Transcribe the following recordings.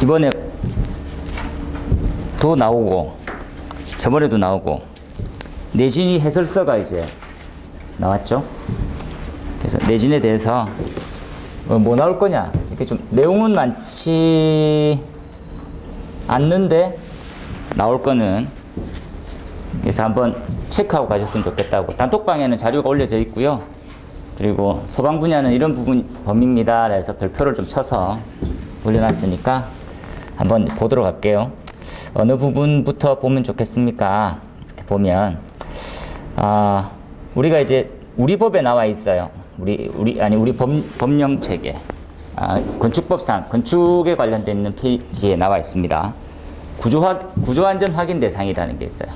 이번에 도 나오고 저번에도 나오고 내진이 해설서가 이제 나왔죠. 그래서 내진에 대해서 뭐 나올 거냐 이렇게 좀 내용은 많지 않는데 나올 거는 그래서 한번 체크하고 가셨으면 좋겠다고. 단톡방에는 자료가 올려져 있고요. 그리고 소방 분야는 이런 부분 범위입니다. 그래서 별표를 좀 쳐서 올려놨으니까 한번 보도록 할게요. 어느 부분부터 보면 좋겠습니까? 이렇게 보면 우리가 이제 우리 법에 나와 있어요. 우리 법령 체계. 건축법상 건축에 관련된 있는 페이지에 나와 있습니다. 구조안전 확인 대상이라는 게 있어요.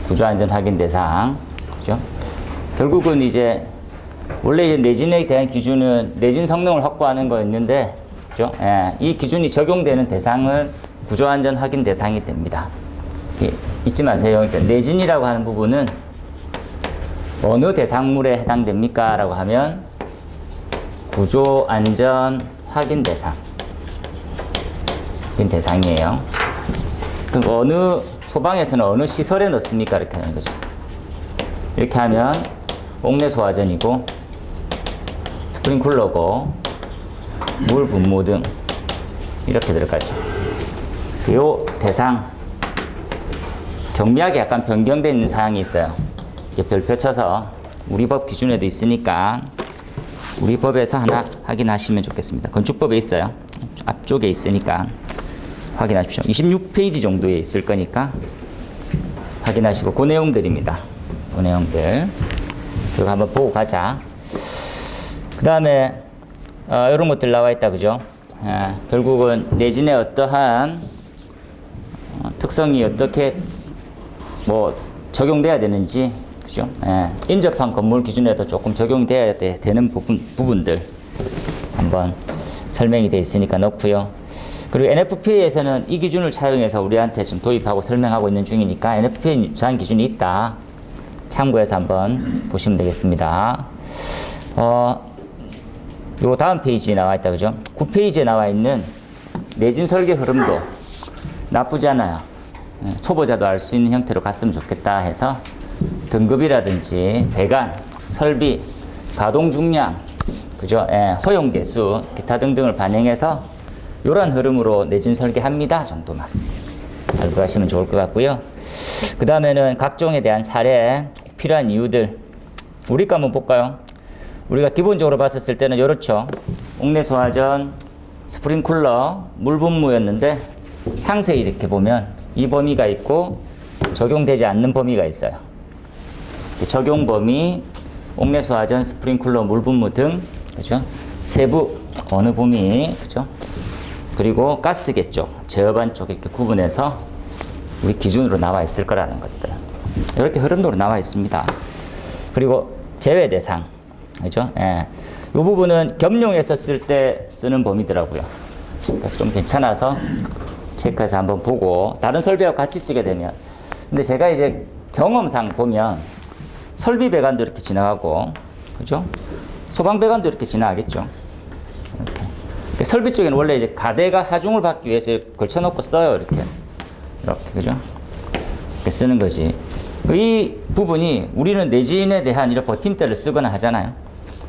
구조안전 확인 대상. 그죠? 결국은 이제 원래 내진에 대한 기준은 내진 성능을 확보하는 거였는데, 그죠? 예, 이 기준이 적용되는 대상은 구조안전 확인 대상이 됩니다. 잊지 마세요. 그러니까 내진이라고 하는 부분은 어느 대상물에 해당됩니까? 라고 하면 구조안전 확인 대상. 이 대상이에요. 그럼 어느 소방에서는 어느 시설에 넣습니까? 이렇게 하는 거죠. 이렇게 하면 옥내 소화전이고 스프링클러고 물 분무 등 이렇게 들어가죠. 이 대상 경미하게 약간 변경되어 있는 사항이 있어요. 별표 쳐서 우리 법 기준에도 있으니까 우리 법에서 하나 확인하시면 좋겠습니다. 건축법에 있어요. 앞쪽에 있으니까 확인하십시오. 26페이지 정도에 있을 거니까 확인하시고 그 내용들입니다. 그 내용들 이거 한번 보고 가자. 그 다음에 이런 것들 나와 있다. 그죠? 결국은 내진의 어떠한 특성이 어떻게 뭐 적용돼야 되는지, 그죠? 인접한 건물 기준에도 조금 적용돼야 되는 부분들 한번 설명이 되어 있으니까 넣고요. 그리고 NFPA에서는 이 기준을 차용해서 우리한테 지금 도입하고 설명하고 있는 중이니까 NFPA 유사한 기준이 있다. 참고해서 한번 보시면 되겠습니다. 요 다음 페이지에 나와 있다. 그죠? 9페이지에 나와 있는 내진 설계 흐름도 나쁘지 않아요. 초보자도 알 수 있는 형태로 갔으면 좋겠다 해서 등급이라든지 배관, 설비, 가동 중량, 그죠? 허용 개수, 기타 등등을 반영해서 이런 흐름으로 내진 설계합니다 정도만 알고 가시면 좋을 것 같고요. 그 다음에는 각종에 대한 사례, 필요한 이유들 우리 거 한번 볼까요? 우리가 기본적으로 봤었을 때는 이렇죠. 옥내 소화전, 스프링클러, 물 분무였는데 상세히 이렇게 보면 이 범위가 있고 적용되지 않는 범위가 있어요. 적용 범위, 옥내 소화전, 스프링클러, 물 분무 등, 그죠? 세부 어느 범위, 그죠? 그리고 가스계 쪽, 제어반 쪽 이렇게 구분해서 우리 기준으로 나와 있을 거라는 것들. 이렇게 흐름도로 나와 있습니다. 그리고 제외 대상, 그죠? 이 부분은 겸용해서 쓸 때 쓰는 범위더라고요. 그래서 좀 괜찮아서 체크해서 한번 보고 다른 설비하고 같이 쓰게 되면. 근데 제가 이제 경험상 보면 설비 배관도 이렇게 지나가고, 그죠? 소방 배관도 이렇게 지나가겠죠. 이렇게. 설비 쪽에는 원래 이제 가대가 하중을 받기 위해서 걸쳐놓고 써요. 이렇게, 그죠? 이렇게 쓰는 거지. 이 부분이 우리는 내진에 대한 이런 버팀대를 쓰거나 하잖아요.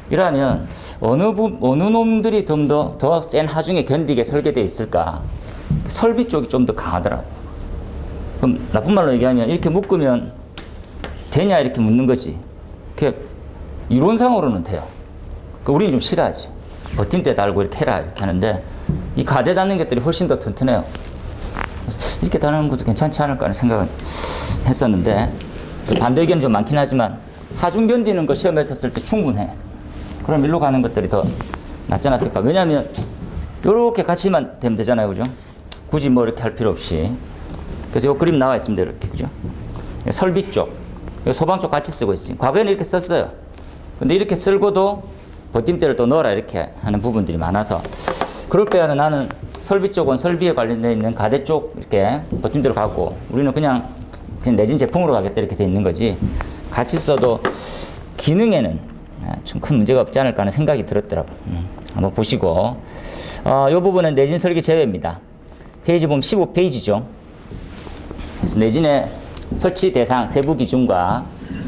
이러면 어느 놈들이 좀 더 센 하중에 견디게 설계되어 있을까? 설비 쪽이 좀 더 강하더라고. 그럼 나쁜 말로 얘기하면 이렇게 묶으면 되냐 이렇게 묻는 거지. 그 이론상으로는 돼요. 우리는 좀 싫어하지. 버팀대 달고 이렇게 해라 이렇게 하는데 이 가대 닿는 것들이 훨씬 더 튼튼해요. 이렇게 다는 것도 괜찮지 않을까 하는 생각은 했었는데 반대 의견은 좀 많긴 하지만 하중 견디는 거 시험에 썼을 때 충분해. 그럼 일로 가는 것들이 더 낫지 않았을까. 왜냐하면 이렇게 같이만 되면 되잖아요. 그죠? 굳이 뭐 이렇게 할 필요 없이. 그래서 이 그림 나와 있습니다. 이렇게. 그죠? 설비 쪽, 소방 쪽 같이 쓰고 있어요. 과거에는 이렇게 썼어요. 근데 이렇게 쓸고도 버팀대를 또 넣어라 이렇게 하는 부분들이 많아서 그럴 때는 나는 설비 쪽은 설비에 관련되어 있는 가대 쪽 이렇게 버팀대로 가고 우리는 그냥 내진 제품으로 가겠다 이렇게 돼 있는 거지. 같이 써도 기능에는 좀 큰 문제가 없지 않을까 하는 생각이 들었더라고. 한번 보시고. 이 부분은 내진 설계 제외입니다. 페이지 보면 15페이지죠. 그래서 내진의 설치 대상 세부 기준과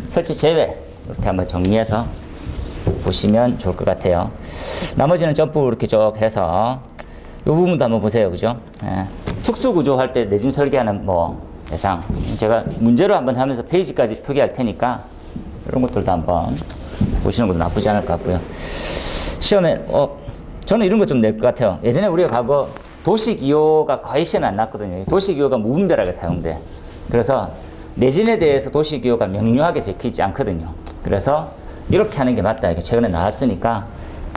설치 제외 이렇게 한번 정리해서 보시면 좋을 것 같아요. 나머지는 점프 이렇게 쭉 해서 이 부분도 한번 보세요. 그죠? 특수 구조 할 때 내진 설계하는 뭐 대상. 제가 문제로 한번 하면서 페이지까지 표기할 테니까 이런 것들도 한번 보시는 것도 나쁘지 않을 것 같고요. 시험에, 저는 이런 거 좀 낼 것 같아요. 예전에 우리가 과거 도시기호가 거의 시험에 안 났거든요. 도시기호가 무분별하게 사용돼. 그래서 내진에 대해서 도시기호가 명료하게 적혀 있지 않거든요. 그래서 이렇게 하는 게 맞다. 이렇게 최근에 나왔으니까,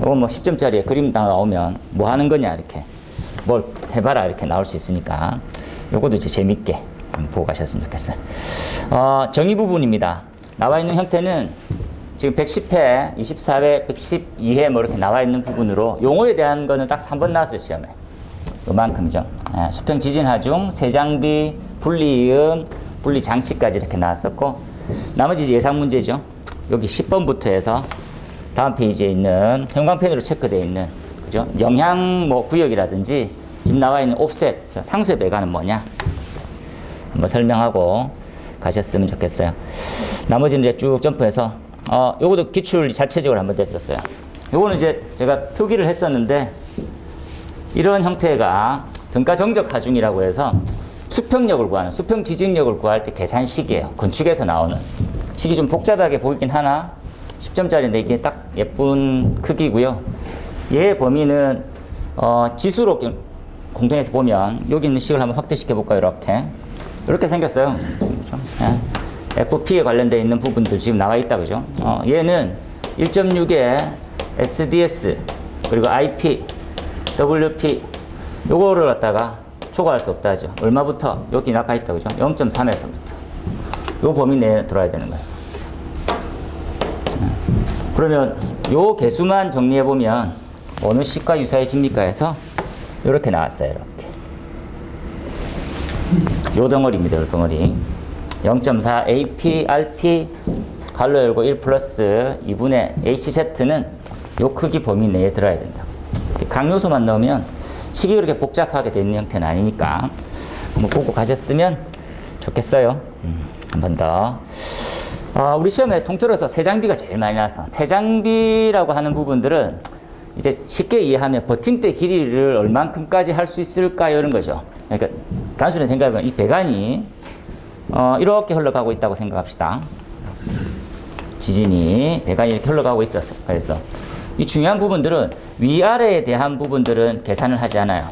이거 뭐 10점짜리에 그림 나오면 뭐 하는 거냐, 이렇게. 뭘 해봐라, 이렇게 나올 수 있으니까. 요것도 이제 재밌게 보고 가셨으면 좋겠어요. 정의 부분입니다. 나와 있는 형태는 지금 110회, 24회, 112회 뭐 이렇게 나와 있는 부분으로 용어에 대한 거는 딱 3번 나왔어요, 시험에. 요만큼이죠. 수평 지진 하중, 세장비, 분리이음, 분리 장치까지 이렇게 나왔었고, 나머지 이제 예상 문제죠. 여기 10번부터 해서 다음 페이지에 있는 형광펜으로 체크되어 있는, 그죠? 영향 뭐 구역이라든지 지금 나와 있는 옵셋, 상수의 배관은 뭐냐? 한번 설명하고 가셨으면 좋겠어요. 나머지는 이제 쭉 점프해서, 요것도 기출 자체적으로 한번 됐었어요. 요거는 이제 제가 표기를 했었는데, 이런 형태가 등가 정적 하중이라고 해서 수평력을 구하는, 수평 지진력을 구할 때 계산식이에요. 건축에서 나오는. 식이 좀 복잡하게 보이긴 하나 10점짜리인데 이게 딱 예쁜 크기고요. 얘의 범위는 지수로 공통해서 보면 여기 있는 식을 한번 확대시켜 볼까요? 이렇게 생겼어요. 그렇죠? FP에 관련되어 있는 부분들 지금 나와 있다, 그죠? 얘는 1.6의 SDS 그리고 IP, WP 요거를 갖다가 초과할 수 없다 하죠. 얼마부터? 여기 나가 있다, 그죠? 0.3에서부터 요 범위 내에 들어야 되는 거예요. 그러면 요 개수만 정리해 보면 어느 식과 유사해집니까 해서 이렇게 나왔어요. 이렇게 요 덩어리입니다. 요 덩어리 0.4 AP, RP 가로 열고 1 플러스 2분의 HZ는 요 크기 범위 내에 들어야 된다. 각 요소만 넣으면 식이 그렇게 복잡하게 되는 형태는 아니니까 한번 보고 가셨으면 좋겠어요. 한 번 더. 우리 시험에 통틀어서 세장비가 제일 많이 나와서 세장비라고 하는 부분들은 이제 쉽게 이해하면 버팀대 길이를 얼만큼까지 할 수 있을까요? 이런 거죠. 그러니까 단순히 생각해보면 이 배관이 이렇게 흘러가고 있다고 생각합시다. 지진이 배관이 이렇게 흘러가고 있었어. 그래서 이 중요한 부분들은 위아래에 대한 부분들은 계산을 하지 않아요.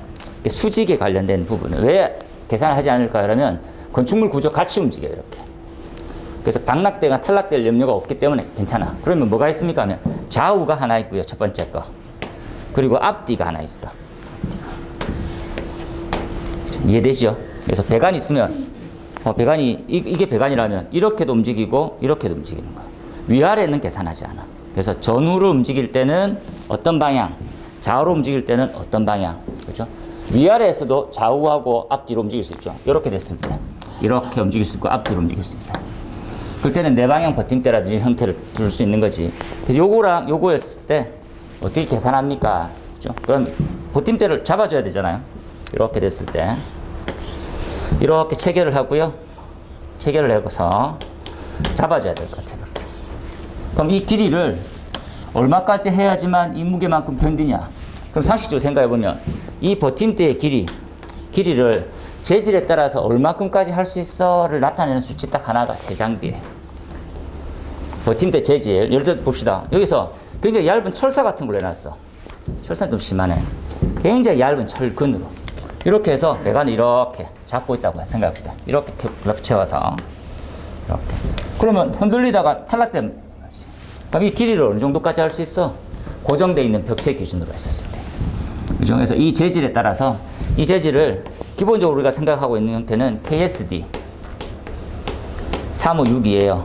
수직에 관련된 부분은 왜 계산을 하지 않을까 그러면 건축물 구조 같이 움직여요. 이렇게. 그래서 방락되거나 탈락될 염려가 없기 때문에 괜찮아. 그러면 뭐가 있습니까 하면 좌우가 하나 있고요. 첫 번째 거. 그리고 앞뒤가 하나 있어. 이해되죠? 그래서 배관이 있으면 배관이 이게 배관이라면 이렇게도 움직이고 이렇게도 움직이는 거야. 위아래는 계산하지 않아. 그래서 전후로 움직일 때는 어떤 방향, 좌우로 움직일 때는 어떤 방향, 그렇죠? 위아래에서도 좌우하고 앞뒤로 움직일 수 있죠. 이렇게 됐을 때 이렇게 움직일 수 있고 앞뒤로 움직일 수 있어요. 그럴 때는 네 방향 버팀대라든지 형태를 둘 수 있는 거지. 그래서 요거랑 요거였을 때 어떻게 계산합니까? 그렇죠? 그럼 버팀대를 잡아줘야 되잖아요. 이렇게 됐을 때 이렇게 체결을 하고요. 체결을 해서 잡아줘야 될 것 같아요. 이렇게. 그럼 이 길이를 얼마까지 해야지만 이 무게만큼 견디냐? 그럼 상식적으로 생각해보면 이 버팀대의 길이를 재질에 따라서 얼마큼까지 할 수 있어를 나타내는 수치 딱 하나가 세장비예요. 버팀대 재질, 예를 들어 봅시다. 여기서 굉장히 얇은 철사 같은 걸 해놨어. 철사는 좀 심하네. 굉장히 얇은 철근으로 이렇게 해서 배관을 이렇게 잡고 있다고 생각합시다. 이렇게 겹쳐서 이렇게. 그러면 흔들리다가 탈락되면 그럼 이 길이를 어느 정도까지 할 수 있어? 고정되어 있는 벽체 기준으로 했었을 때. 그죠? 그래서 이 재질에 따라서 이 재질을 기본적으로 우리가 생각하고 있는 형태는 KSD 356이에요.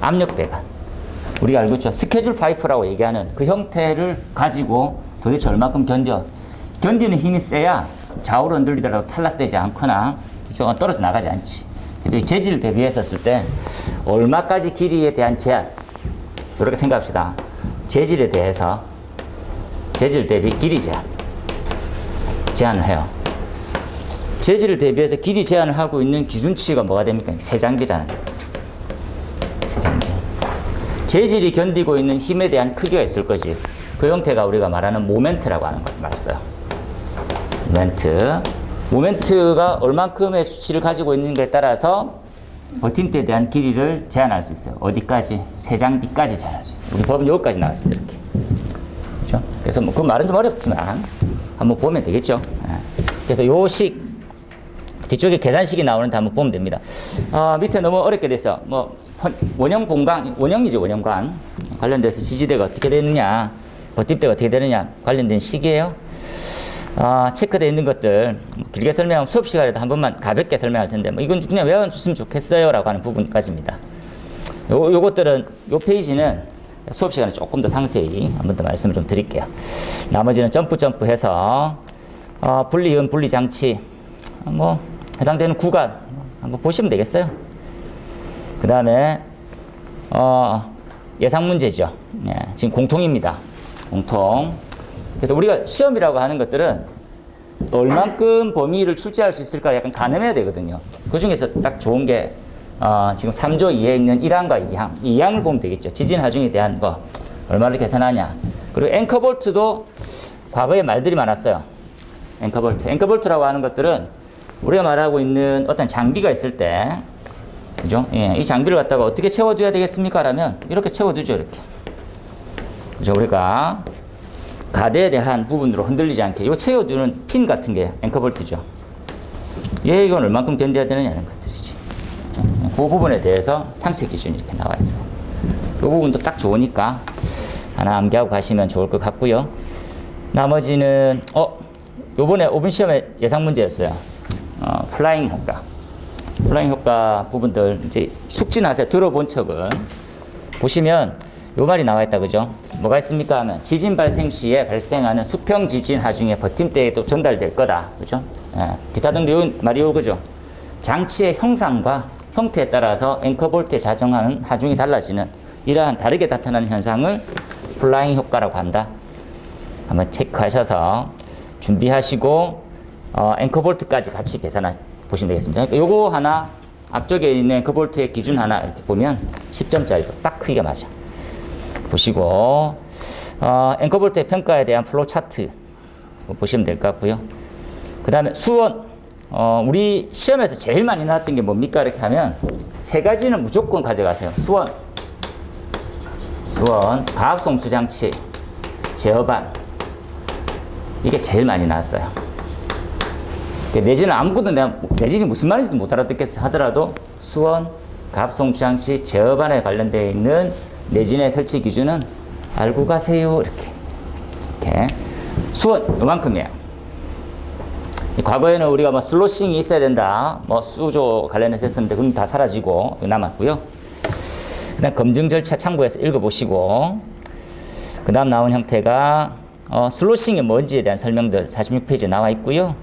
압력 배관. 우리가 알고 있죠? 스케줄 파이프라고 얘기하는 그 형태를 가지고 도대체 얼마큼 견디는 힘이 세야 좌우로 흔들리더라도 탈락되지 않거나 떨어져 나가지 않지. 그래서 이 재질을 대비했었을 때 얼마까지 길이에 대한 제한, 이렇게 생각합시다. 재질에 대해서 재질 대비 길이 제한을 해요. 재질을 대비해서 길이 제한을 하고 있는 기준치가 뭐가 됩니까? 세장비라는 거예요. 세장비. 재질이 견디고 있는 힘에 대한 크기가 있을 거지. 그 형태가 우리가 말하는 모멘트라고 하는 걸 말했어요. 모멘트가 얼만큼의 수치를 가지고 있는가에 따라서 버팀대에 대한 길이를 제한할 수 있어요. 어디까지? 세장비까지 제한할 수 있어요. 우리 법은 여기까지 나왔습니다. 이렇게. 그렇죠? 그래서 뭐 그 말은 좀 어렵지만 한번 보면 되겠죠. 그래서 요 식 뒤쪽에 계산식이 나오는데 한번 보면 됩니다. 밑에 너무 어렵게 됐어. 뭐 원형 공간, 원형이죠. 원형관 관련돼서 지지대가 어떻게 되느냐, 버팀대가 어떻게 되느냐 관련된 식이에요. 체크되어 있는 것들 길게 설명하면 수업 시간에도 한 번만 가볍게 설명할 텐데 뭐 이건 그냥 외워주시면 좋겠어요 라고 하는 부분까지입니다. 요것들은 요 페이지는 수업 시간에 조금 더 상세히 한 번 더 말씀을 좀 드릴게요. 나머지는 점프해서 분리은 분리장치 뭐 해당되는 구간 한번 보시면 되겠어요. 그 다음에 예상 문제죠. 지금 공통입니다. 공통. 그래서 우리가 시험이라고 하는 것들은 얼만큼 범위를 출제할 수 있을까 약간 가늠해야 되거든요. 그 중에서 딱 좋은 게 지금 3조 2에 있는 1항과 2항. 이 2항을 보면 되겠죠. 지진 하중에 대한 거 얼마를 계산하냐. 그리고 앵커볼트도 과거에 말들이 많았어요. 앵커볼트라고 하는 것들은 우리가 말하고 있는 어떤 장비가 있을 때, 그죠? 이 장비를 갖다가 어떻게 채워줘야 되겠습니까? 라면 이렇게 채워두죠. 이렇게. 그죠? 우리가 가대에 대한 부분으로 흔들리지 않게 이 채워주는 핀 같은 게 앵커볼트죠. 이건 얼만큼 견뎌야 되느냐는 것들이지. 그 부분에 대해서 상세 기준이 이렇게 나와 있어요. 이 부분도 딱 좋으니까 하나 암기하고 가시면 좋을 것 같고요. 나머지는 요번에 5분 시험의 예상 문제였어요. 플라잉 효과 부분들 이제 숙지나세요. 들어본 척은 보시면 요 말이 나와 있다, 그죠? 뭐가 있습니까? 하면 지진 발생 시에 발생하는 수평 지진 하중에 버팀대에도 전달될 거다, 그죠? 기타 등등 요 말이 요거죠. 장치의 형상과 형태에 따라서 앵커볼트에 자정하는 하중이 달라지는 이러한 다르게 나타나는 현상을 플라잉 효과라고 한다. 한번 체크하셔서 준비하시고 앵커볼트까지 같이 계산해 보시면 되겠습니다. 그러니까 요거 하나 앞쪽에 있는 앵커볼트의 기준 하나 이렇게 보면 10점짜리로 딱 크기가 맞아. 보시고 앵커볼트의 평가에 대한 플로우 차트 보시면 될 것 같고요. 그 다음에 수원 우리 시험에서 제일 많이 나왔던 게 뭡니까? 이렇게 하면 세 가지는 무조건 가져가세요. 수원 가압송수장치 제어반 이게 제일 많이 나왔어요. 내지는 아무것도 내가 내진이 무슨 말인지도 못 알아듣겠어 하더라도 수원 가압송수장치 제어반에 관련되어 있는 내진의 설치 기준은 알고 가세요. 이렇게 수원 요만큼이에요. 과거에는 우리가 뭐 슬로싱이 있어야 된다, 뭐 수조 관련해서 했었는데 그건 다 사라지고 남았고요. 그다음 검증 절차 참고해서 읽어보시고 그 다음 나온 형태가 슬로싱이 뭔지에 대한 설명들 46페이지에 나와 있고요.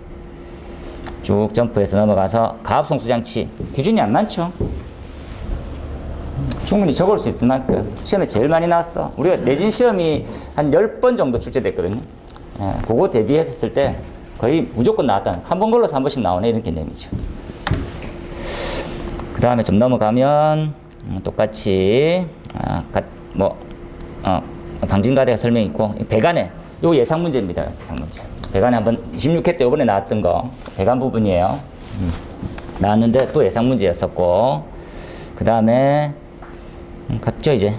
쭉 점프해서 넘어가서 가압송수장치 기준이 안 많죠. 충분히 적을 수 있을 만큼 시험에 제일 많이 나왔어. 우리가 내진 시험이 한 10번 정도 출제됐거든요. 그거 대비했을 때 거의 무조건 나왔다. 한 번 걸러서 한 번씩 나오네 이런 개념이죠. 그 다음에 좀 넘어가면 똑같이 방진가대가 설명이 있고 배관에 요 예상 문제입니다. 예상 문제. 배관에 한번 26회 때 이번에 나왔던 거 배관 부분이에요. 나왔는데 또 예상 문제였었고 그 다음에 같죠 이제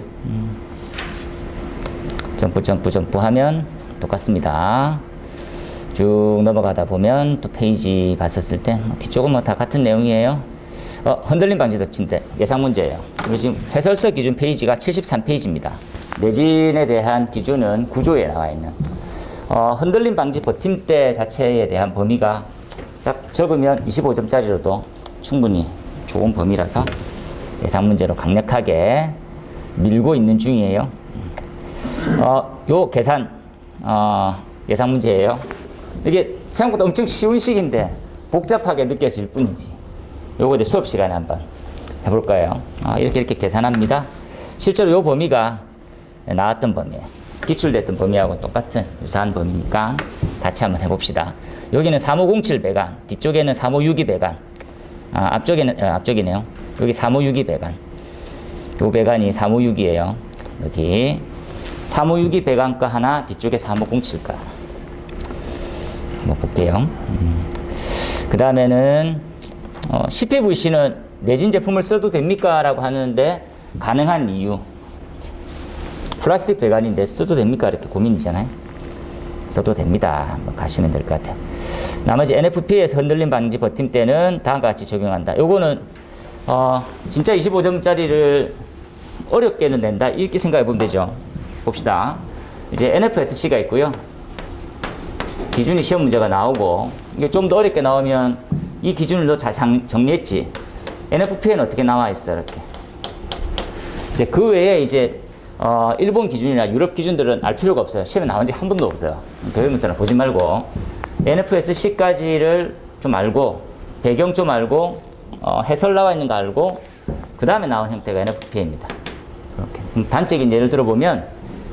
점프 하면 똑같습니다. 쭉 넘어가다 보면 또 페이지 봤었을 때 뒤쪽은 뭐 다 같은 내용이에요. 흔들림 방지도 진대 예상 문제예요. 우리 지금 해설서 기준 페이지가 73페이지입니다. 내진에 대한 기준은 구조에 나와 있는 흔들림 방지 버팀대 자체에 대한 범위가 딱 적으면 25점짜리로도 충분히 좋은 범위라서 예상 문제로 강력하게 밀고 있는 중이에요. 요 계산 예상 문제예요. 이게 생각보다 엄청 쉬운 식인데 복잡하게 느껴질 뿐이지. 요거 이제 수업 시간에 한번 해볼 거예요. 이렇게 계산합니다. 실제로 요 범위가 나왔던 범위예요. 기출됐던 범위하고 똑같은 유사한 범위니까 같이 한번 해봅시다. 여기는 3507 배관, 뒤쪽에는 3562 배관. 앞쪽이네요. 여기 3562 배관. 요 배관이 3562예요. 여기 3562 배관 거 하나, 뒤쪽에 3507 거 하나. 한번 볼게요. 그 다음에는 CPVC는 내진 제품을 써도 됩니까? 라고 하는데 가능한 이유. 플라스틱 배관인데 써도 됩니까? 이렇게 고민이잖아요. 써도 됩니다. 한번 가시면 될 것 같아요. 나머지 NFP에서 흔들림 방지 버팀대는 다음과 같이 적용한다. 요거는 진짜 25점짜리를 어렵게는 낸다. 이렇게 생각해 보면 되죠. 봅시다. 이제 NFSC가 있고요. 기준이 시험 문제가 나오고, 이게 좀 더 어렵게 나오면 이 기준을 더 잘 정리했지. NFP에는 어떻게 나와 있어, 이렇게. 이제 그 외에 이제 일본 기준이나 유럽 기준들은 알 필요가 없어요. 시험에 나온 지 한 번도 없어요. 그런 것들은 보지 말고 NFSC까지를 좀 알고, 배경 좀 알고, 해설 나와 있는 거 알고, 그 다음에 나온 형태가 NFP입니다. 이렇게. 단적인 예를 들어보면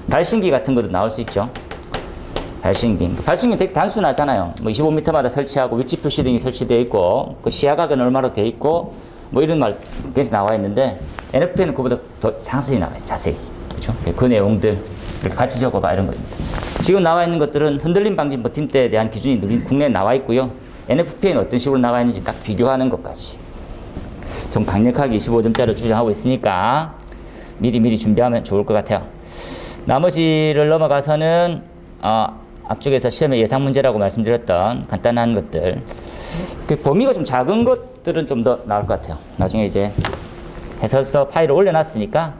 발신기 같은 것도 나올 수 있죠. 발신기. 발신기 되게 단순하잖아요. 뭐 25m마다 설치하고 위치 표시 등이 설치되어 있고, 그 시야각은 얼마로 되어 있고, 뭐 이런 말 계속 나와 있는데, NFP는 그보다 더 상세히 나와요. 자세히. 그렇죠? 그 내용들 이렇게 같이 적어봐, 이런 겁니다. 지금 나와 있는 것들은 흔들림 방지 버팀대에 대한 기준이 국내에 나와 있고요. NFP에는 어떤 식으로 나와 있는지 딱 비교하는 것까지 좀 강력하게 25점짜리를 주장하고 있으니까 미리 준비하면 좋을 것 같아요. 나머지를 넘어가서는 앞쪽에서 시험의 예상 문제라고 말씀드렸던 간단한 것들, 그 범위가 좀 작은 것들은 좀 더 나을 것 같아요. 나중에 이제 해설서 파일을 올려놨으니까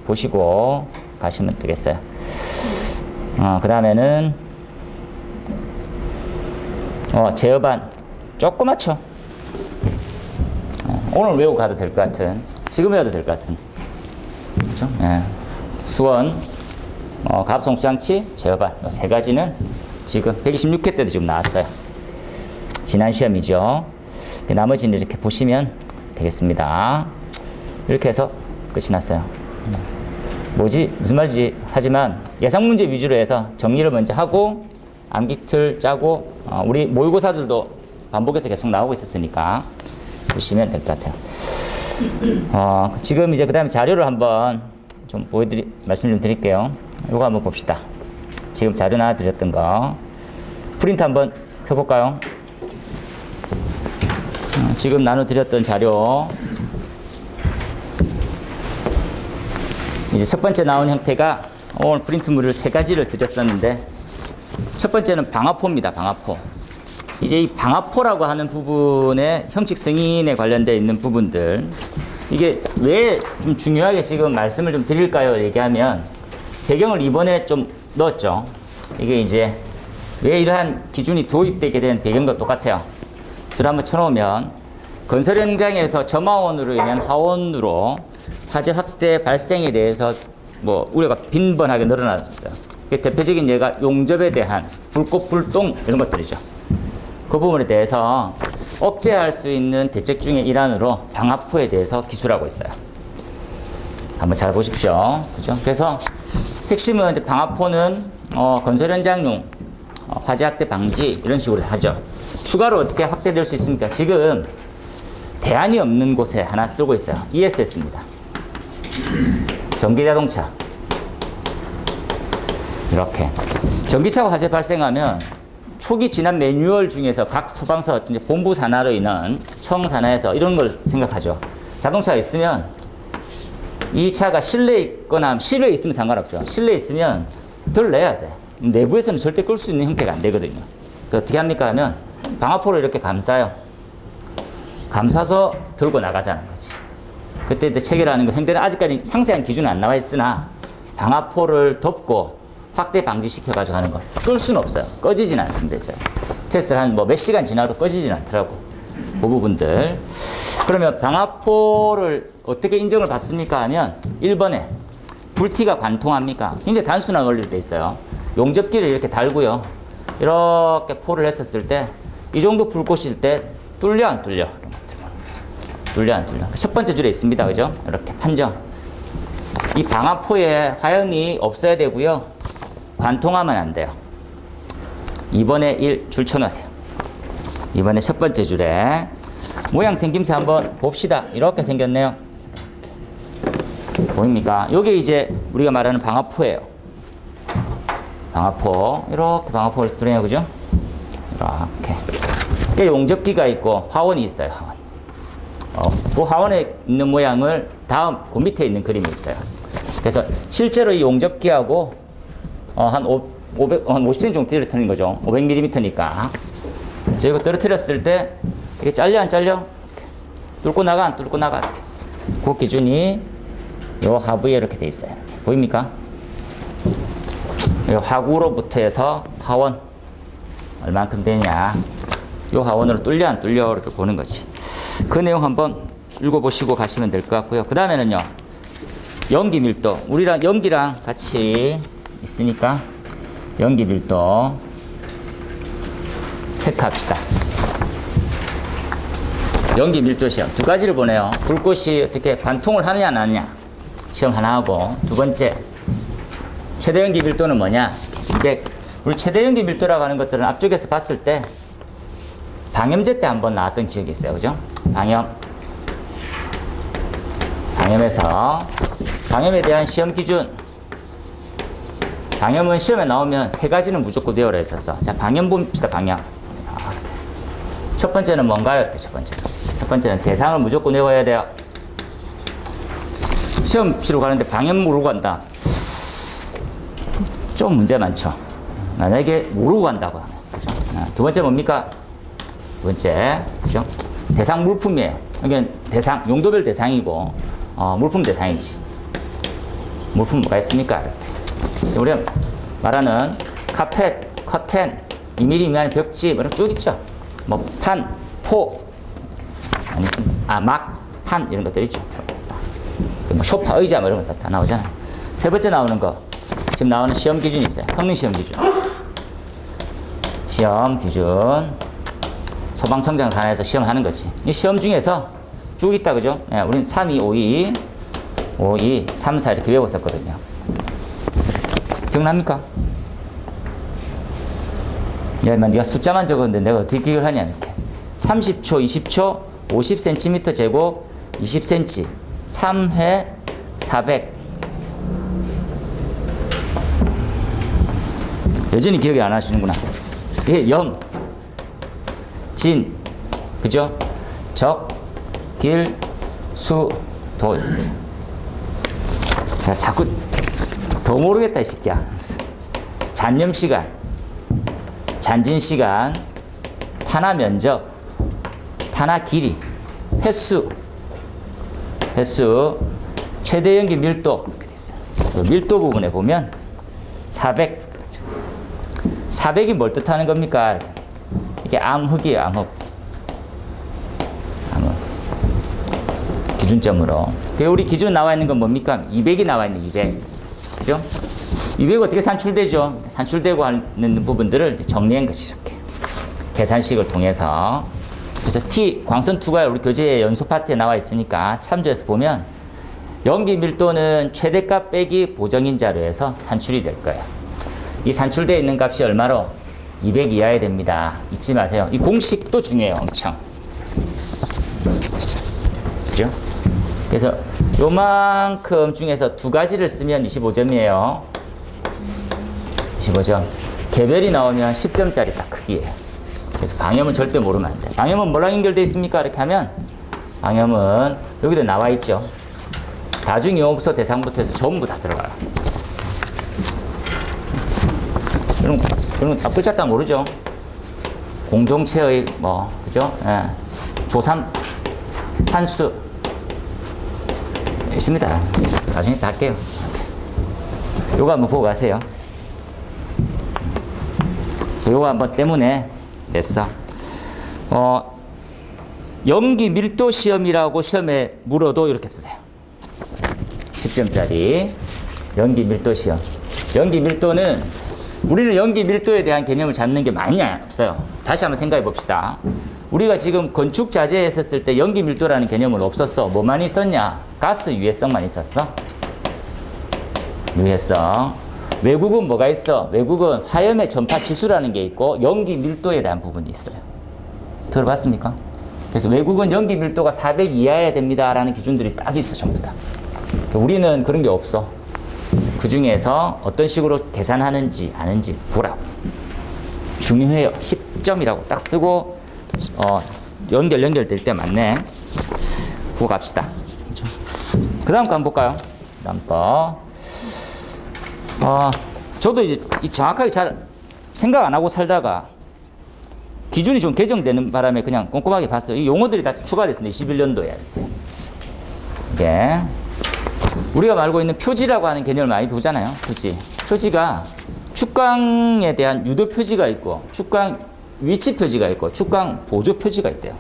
보시고 가시면 되겠어요. 그 다음에는 제어반 조그맣죠. 오늘 외우고 가도 될 것 같은, 지금 외워도 될 것 같은, 그렇죠? 수원, 갑송 수장치, 제어반 이 세 가지는 지금 126회 때도 지금 나왔어요. 지난 시험이죠. 나머지는 이렇게 보시면 되겠습니다. 이렇게 해서 끝이 났어요. 무슨 말인지 하지만 예상 문제 위주로 해서 정리를 먼저 하고 암기틀 짜고, 우리 모의고사들도 반복해서 계속 나오고 있었으니까 보시면 될 것 같아요. 지금 이제 그 다음에 자료를 한번 좀 말씀 좀 드릴게요. 이거 한번 봅시다. 지금 자료 하나 드렸던 거 프린트 한번 펴볼까요? 지금 나눠드렸던 자료, 이제 첫 번째 나온 형태가 오늘 프린트물을 세 가지를 드렸었는데, 첫 번째는 방화포입니다. 방화포. 이제 이 방화포라고 하는 부분의 형식 승인에 관련되어 있는 부분들, 이게 왜 좀 중요하게 지금 말씀을 좀 드릴까요? 얘기하면 배경을 이번에 좀 넣었죠. 이게 이제 왜 이러한 기준이 도입되게 된 배경과 똑같아요. 줄 한번 쳐놓으면 건설 현장에서 점화원으로 인한 하원으로 화재 확대 발생에 대해서 뭐 우려가 빈번하게 늘어났어요. 대표적인 예가 용접에 대한 불꽃, 불똥 이런 것들이죠. 그 부분에 대해서 억제할 수 있는 대책 중의 일환으로 방화포에 대해서 기술하고 있어요. 한번 잘 보십시오. 그죠? 그래서 핵심은 이제 방화포는 건설 현장용 화재 확대 방지 이런 식으로 하죠. 추가로 어떻게 확대될 수 있습니까? 지금 대안이 없는 곳에 하나 쓰고 있어요. ESS입니다. 전기자동차. 이렇게 전기차 화재 발생하면 초기 지난 매뉴얼 중에서 각 소방서 본부 산하로 인한 청 산하에서 이런 걸 생각하죠. 자동차가 있으면 이 차가 실내에 있거나 실외에 있으면 상관없어요. 실내에 있으면 덜 내야 돼. 내부에서는 절대 끌 수 있는 형태가 안 되거든요. 어떻게 합니까 하면 방화포를 이렇게 감싸요. 감싸서 들고 나가자는 거지. 그때 체결하는 거, 현대는 아직까지 상세한 기준은 안 나와 있으나 방화포를 덮고 확대 방지시켜가지고 하는 거. 끌 수는 없어요. 꺼지진 않습니다. 테스트를 한 몇 시간 지나도 꺼지진 않더라고. 그 부분들. 그러면 방화포를 어떻게 인정을 받습니까 하면 1번에 불티가 관통합니까? 굉장히 단순한 원리로 돼 있어요. 용접기를 이렇게 달고요. 이렇게 포를 했었을 때 이 정도 불꽃일 때 뚫려 안 뚫려? 뚫려 안 뚫려? 첫 번째 줄에 있습니다. 그죠? 이렇게 판정. 이 방화포에 화염이 없어야 되고요. 관통하면 안 돼요. 2번에 1 줄 쳐놓으세요. 이번에 첫 번째 줄에 모양 생김새 한번 봅시다. 이렇게 생겼네요. 보입니까? 요게 이제 우리가 말하는 방화포예요. 방화포. 이렇게 방화포를 뚫어요. 그죠? 이렇게. 이게 용접기가 있고 화원이 있어요. 화원. 그 화원에 있는 모양을 다음 그 밑에 있는 그림이 있어요. 그래서 실제로 이 용접기하고 한 50cm 정도 떨어뜨리는 거죠. 500mm니까. 그래서 이거 떨어뜨렸을 때 이게 잘려 안 잘려? 뚫고 나가 안 뚫고 나가? 이렇게. 그 기준이 요 하부에 이렇게 돼 있어요. 이렇게. 보입니까? 요 하구로부터 해서 하원 얼만큼 되냐? 요 하원으로 뚫려 안 뚫려 이렇게 보는 거지. 그 내용 한번 읽어보시고 가시면 될 것 같고요. 그 다음에는요, 연기 밀도. 우리랑 연기랑 같이 있으니까 연기 밀도 체크합시다. 연기 밀도 시험 두 가지를 보네요. 불꽃이 어떻게 관통을 하느냐 안 하느냐 시험 하나 하고, 두 번째 최대 연기 밀도는 뭐냐? 200. 우리 최대 연기 밀도라고 하는 것들은 앞쪽에서 봤을 때 방염제 때 한번 나왔던 기억이 있어요. 그죠? 방염에서 방염에 대한 시험 기준. 방염은 시험에 나오면 세 가지는 무조건 외우라 했었어. 자, 방염 봅시다. 방염. 첫 번째는 뭔가요? 이렇게 첫 번째는 대상을 무조건 외워야 돼요. 시험 치러 가는데 방염 모르고 간다. 좀 문제 많죠. 만약에 모르고 간다고 하면. 그죠? 두 번째 뭡니까? 두 번째, 그죠? 대상 물품이에요. 이게 대상, 용도별 대상이고, 물품 대상이지. 물품 뭐가 있습니까? 이렇게. 우리가 말하는 카펫, 커튼, 2mm 미만의 벽지, 뭐 이런 쭉 있죠. 뭐, 판, 포, 아니 있습니다. 막, 판, 이런 것들 있죠. 뭐 소파, 의자, 뭐 이런 거 다 나오잖아요. 세 번째 나오는 거, 지금 나오는 시험 기준이 있어요. 성능 시험 기준. 시험 기준. 소방청장산에서 시험하는 거지. 이 시험 중에서 쭉 있다, 그죠? 예, 우린 3, 2, 5, 2, 5, 2, 3, 4 이렇게 외웠었거든요. 기억납니까? 야, 네가 숫자만 적었는데 내가 어떻게 기억을 하냐, 이렇게. 30초, 20초, 50cm 제곱, 20cm, 3회, 400. 여전히 기억이 안 하시는구나. 이게 영, 진, 그죠? 적, 길, 수, 도. 자, 자꾸 더 모르겠다, 이 새끼야. 잔념 시간, 잔진 시간, 탄화 면적, 탄화 길이, 횟수, 최대 연기 밀도. 이렇게 돼 있어요. 그 밀도 부분에 보면 400. 400이 뭘 뜻하는 겁니까? 이게 암흑이에요, 암흑. 기준점으로. 우리 기준 나와 있는 건 뭡니까? 200이 나와 있는 200. 그죠? 200 어떻게 산출되죠? 산출되고 하는 부분들을 정리한 것이 이렇게. 계산식을 통해서. 그래서 T, 광선 투과열 우리 교재 연소 파트에 나와 있으니까 참조해서 보면 연기 밀도는 최대값 빼기 보정인 자료에서 산출이 될 거예요. 이 산출되어 있는 값이 얼마로? 200 이하야 됩니다. 잊지 마세요. 이 공식도 중요해요, 엄청. 그죠? 그래서 요만큼 중에서 두 가지를 쓰면 25점이에요. 25점. 개별이 나오면 10점짜리 딱 크기예요. 그래서 방염은 절대 모르면 안 돼요. 방염은 뭐랑 연결되어 있습니까? 이렇게 하면 방염은 여기도 나와 있죠. 다중이용업소 대상부터 해서 전부 다 들어가요. 그런 거 다 글자 딱 모르죠. 공동체의 뭐, 그죠? 예. 조삼, 한수. 있습니다. 나중에 다 할게요. 요거 한번 보고 가세요. 요거 한번 때문에 냈어. 연기 밀도 시험이라고 시험에 물어도 이렇게 쓰세요. 10점짜리 연기 밀도 시험. 연기 밀도는 우리는 연기 밀도에 대한 개념을 잡는 게 많이 없어요. 다시 한번 생각해 봅시다. 우리가 지금 건축 자재에 했을 때 연기 밀도라는 개념은 없었어. 뭐만 있었냐? 가스 유해성만 있었어. 유해성. 외국은 뭐가 있어? 외국은 화염의 전파 지수라는 게 있고 연기 밀도에 대한 부분이 있어요. 들어봤습니까? 그래서 외국은 연기 밀도가 400 이하여야 됩니다라는 기준들이 딱 있어, 전부 다. 우리는 그런 게 없어. 그 중에서 어떤 식으로 계산하는지 아는지 보라고. 중요해요. 10점이라고 딱 쓰고 연결될 때 맞네. 보고 갑시다. 그 다음 거 한번 볼까요? 그 다음 거. 저도 이제 정확하게 잘 생각 안 하고 살다가 기준이 좀 개정되는 바람에 그냥 꼼꼼하게 봤어요. 이 용어들이 다 추가됐습니다. 21년도에. 이렇게. 이게 우리가 말고 있는 표지라고 하는 개념을 많이 보잖아요. 표지. 표지가 축광에 대한 유도 표지가 있고 축광 위치 표지가 있고 축광 보조 표지가 있대요.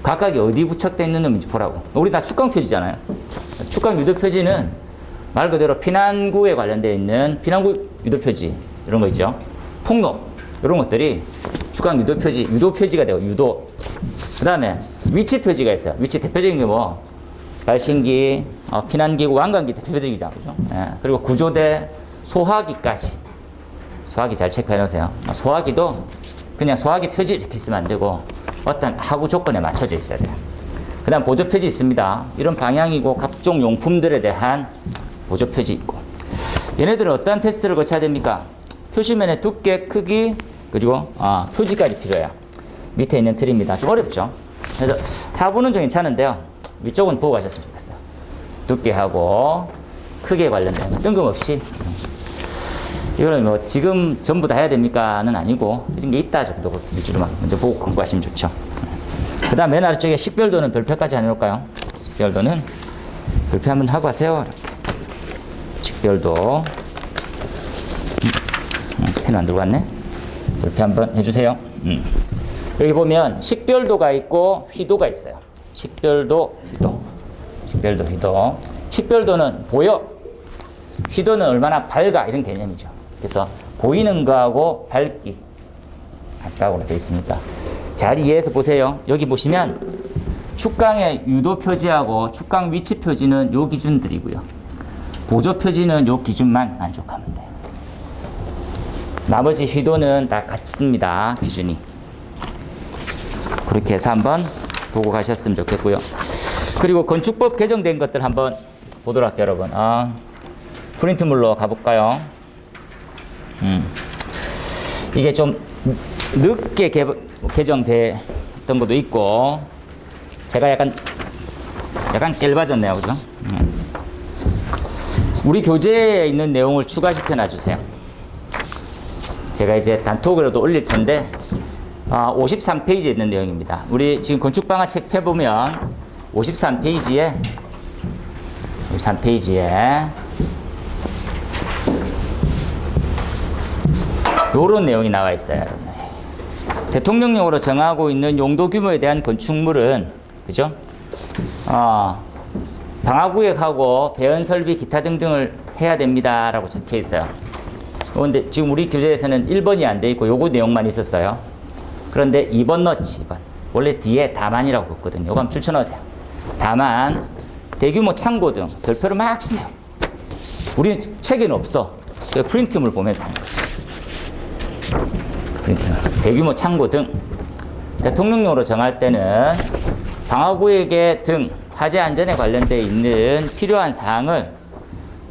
각각이 어디 부착되어 있는지 보라고. 우리 다 축광 표지잖아요. 축광 유도 표지는 말 그대로 피난구에 관련되어 있는 피난구 유도 표지 이런 거 있죠. 통로 이런 것들이 축광 유도 표지가 되고 유도. 그 다음에 위치 표지가 있어요. 위치 대표적인 게 뭐 발신기, 피난기구, 왕관기 대표적이잖아요. 그죠? 예. 그리고 구조대, 소화기까지. 소화기 잘 체크해 놓으세요. 소화기도 그냥 소화기 표지 이렇게 있으면 안 되고 어떤 하구 조건에 맞춰져 있어야 돼요. 그 다음 보조 표지 있습니다. 이런 방향이고 각종 용품들에 대한 보조 표지 있고. 얘네들은 어떤 테스트를 거쳐야 됩니까? 표시면의 두께, 크기, 그리고 표지까지 필요해요. 밑에 있는 틀입니다. 좀 어렵죠? 그래서 하부는 좀 괜찮은데요. 위쪽은 보고 가셨으면 좋겠어요. 두께하고 크기에 관련된 거 뜬금없이. 이거는 뭐 지금 전부 다 해야 됩니까는 아니고 이런 게 있다 정도 위주로만 먼저 보고 공부하시면 좋죠. 그 다음 맨 아래쪽에 식별도는 별표까지 안 해볼까요? 식별도는 별표 한번 하고 하세요. 이렇게. 식별도. 펜 안 들고 왔네? 별표 한번 해주세요. 여기 보면 식별도가 있고 휘도가 있어요. 식별도, 휘도. 식별도, 휘도. 식별도는 보여. 휘도는 얼마나 밝아. 이런 개념이죠. 그래서 보이는 거하고 밝기. 각각으로 되어 있으니까. 잘 이해해서 보세요. 여기 보시면 축광의 유도 표지하고 축광 위치 표지는 요 기준들이고요. 보조 표지는 요 기준만 만족하면 돼요. 나머지 휘도는 다 같습니다. 기준이. 그렇게 해서 한번 보고 가셨으면 좋겠고요. 그리고 건축법 개정된 것들 한번 보도록 할게요, 여러분. 프린트물로 가볼까요? 이게 좀 늦게 개정됐던 것도 있고, 제가 약간 얇아졌네요, 그죠? 우리 교재에 있는 내용을 추가시켜 놔주세요. 제가 이제 단톡으로도 올릴 텐데, 53페이지에 있는 내용입니다. 우리 지금 건축방아 책 펴보면 53페이지에 요런 내용이 나와 있어요. 여러분. 대통령령으로 정하고 있는 용도 규모에 대한 건축물은 그죠? 방화구역하고 배연 설비 기타 등등을 해야 됩니다라고 적혀 있어요. 그런데 지금 우리 교재에서는 1번이 안 돼 있고 요거 내용만 있었어요. 그런데 2번 넣었지, 2번. 원래 뒤에 다만이라고 붙거든요. 요거 한번 줄쳐넣으세요. 다만, 대규모 창고 등 별표를 막 치세요. 우리는 책에는 없어. 프린트물 보면서 하는 거지. 프린트. 대규모 창고 등 대통령령으로 정할 때는 방화구역에 등 화재 안전에 관련되어 있는 필요한 사항을